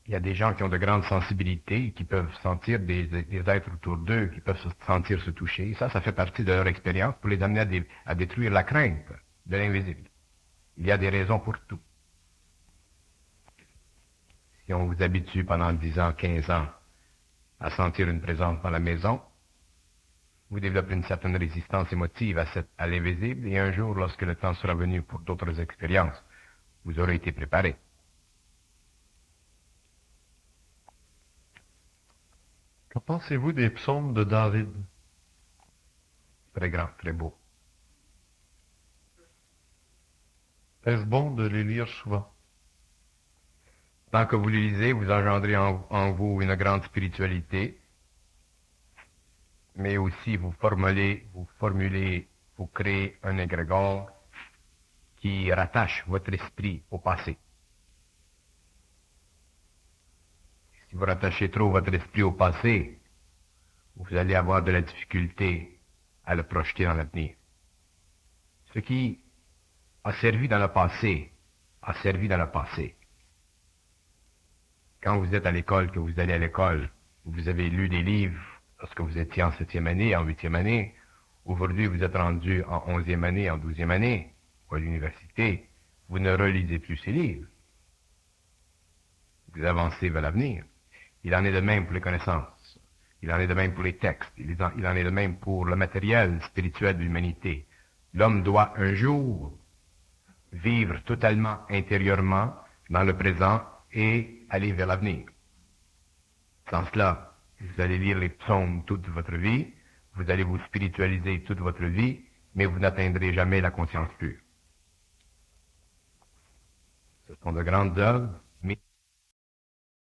Il y a des gens qui ont de grandes sensibilités, qui peuvent sentir des êtres autour d'eux, qui peuvent se sentir se toucher. Et ça fait partie de leur expérience pour les amener à détruire la crainte de l'invisible. Il y a des raisons pour tout. Si on vous habitue pendant 10 ans, 15 ans à sentir une présence dans la maison, vous développez une certaine résistance émotive à l'invisible, et un jour, lorsque le temps sera venu pour d'autres expériences, vous aurez été préparé. Qu'en pensez-vous des psaumes de David? Très grand, très beau. Est-ce bon de les lire souvent? Tant que vous les lisez, vous engendrez en vous une grande spiritualité, mais aussi vous formulez, vous créez un égrégore qui rattache votre esprit au passé. Si vous rattachez trop votre esprit au passé, vous allez avoir de la difficulté à le projeter dans l'avenir. Ce qui a servi dans le passé, a servi dans le passé. Quand vous êtes à l'école, que vous allez à l'école, vous avez lu des livres lorsque vous étiez en 7e année, en 8e année. Aujourd'hui, vous êtes rendu en 11e année, en 12e année, ou à l'université. Vous ne relisez plus ces livres. Vous avancez vers l'avenir. Il en est de même pour les connaissances. Il en est de même pour les textes. Il en est de même pour le matériel spirituel de l'humanité. L'homme doit un jour vivre totalement intérieurement dans le présent et aller vers l'avenir. Sans cela, vous allez lire les psaumes toute votre vie, vous allez vous spiritualiser toute votre vie, mais vous n'atteindrez jamais la conscience pure. Ce sont de grandes œuvres,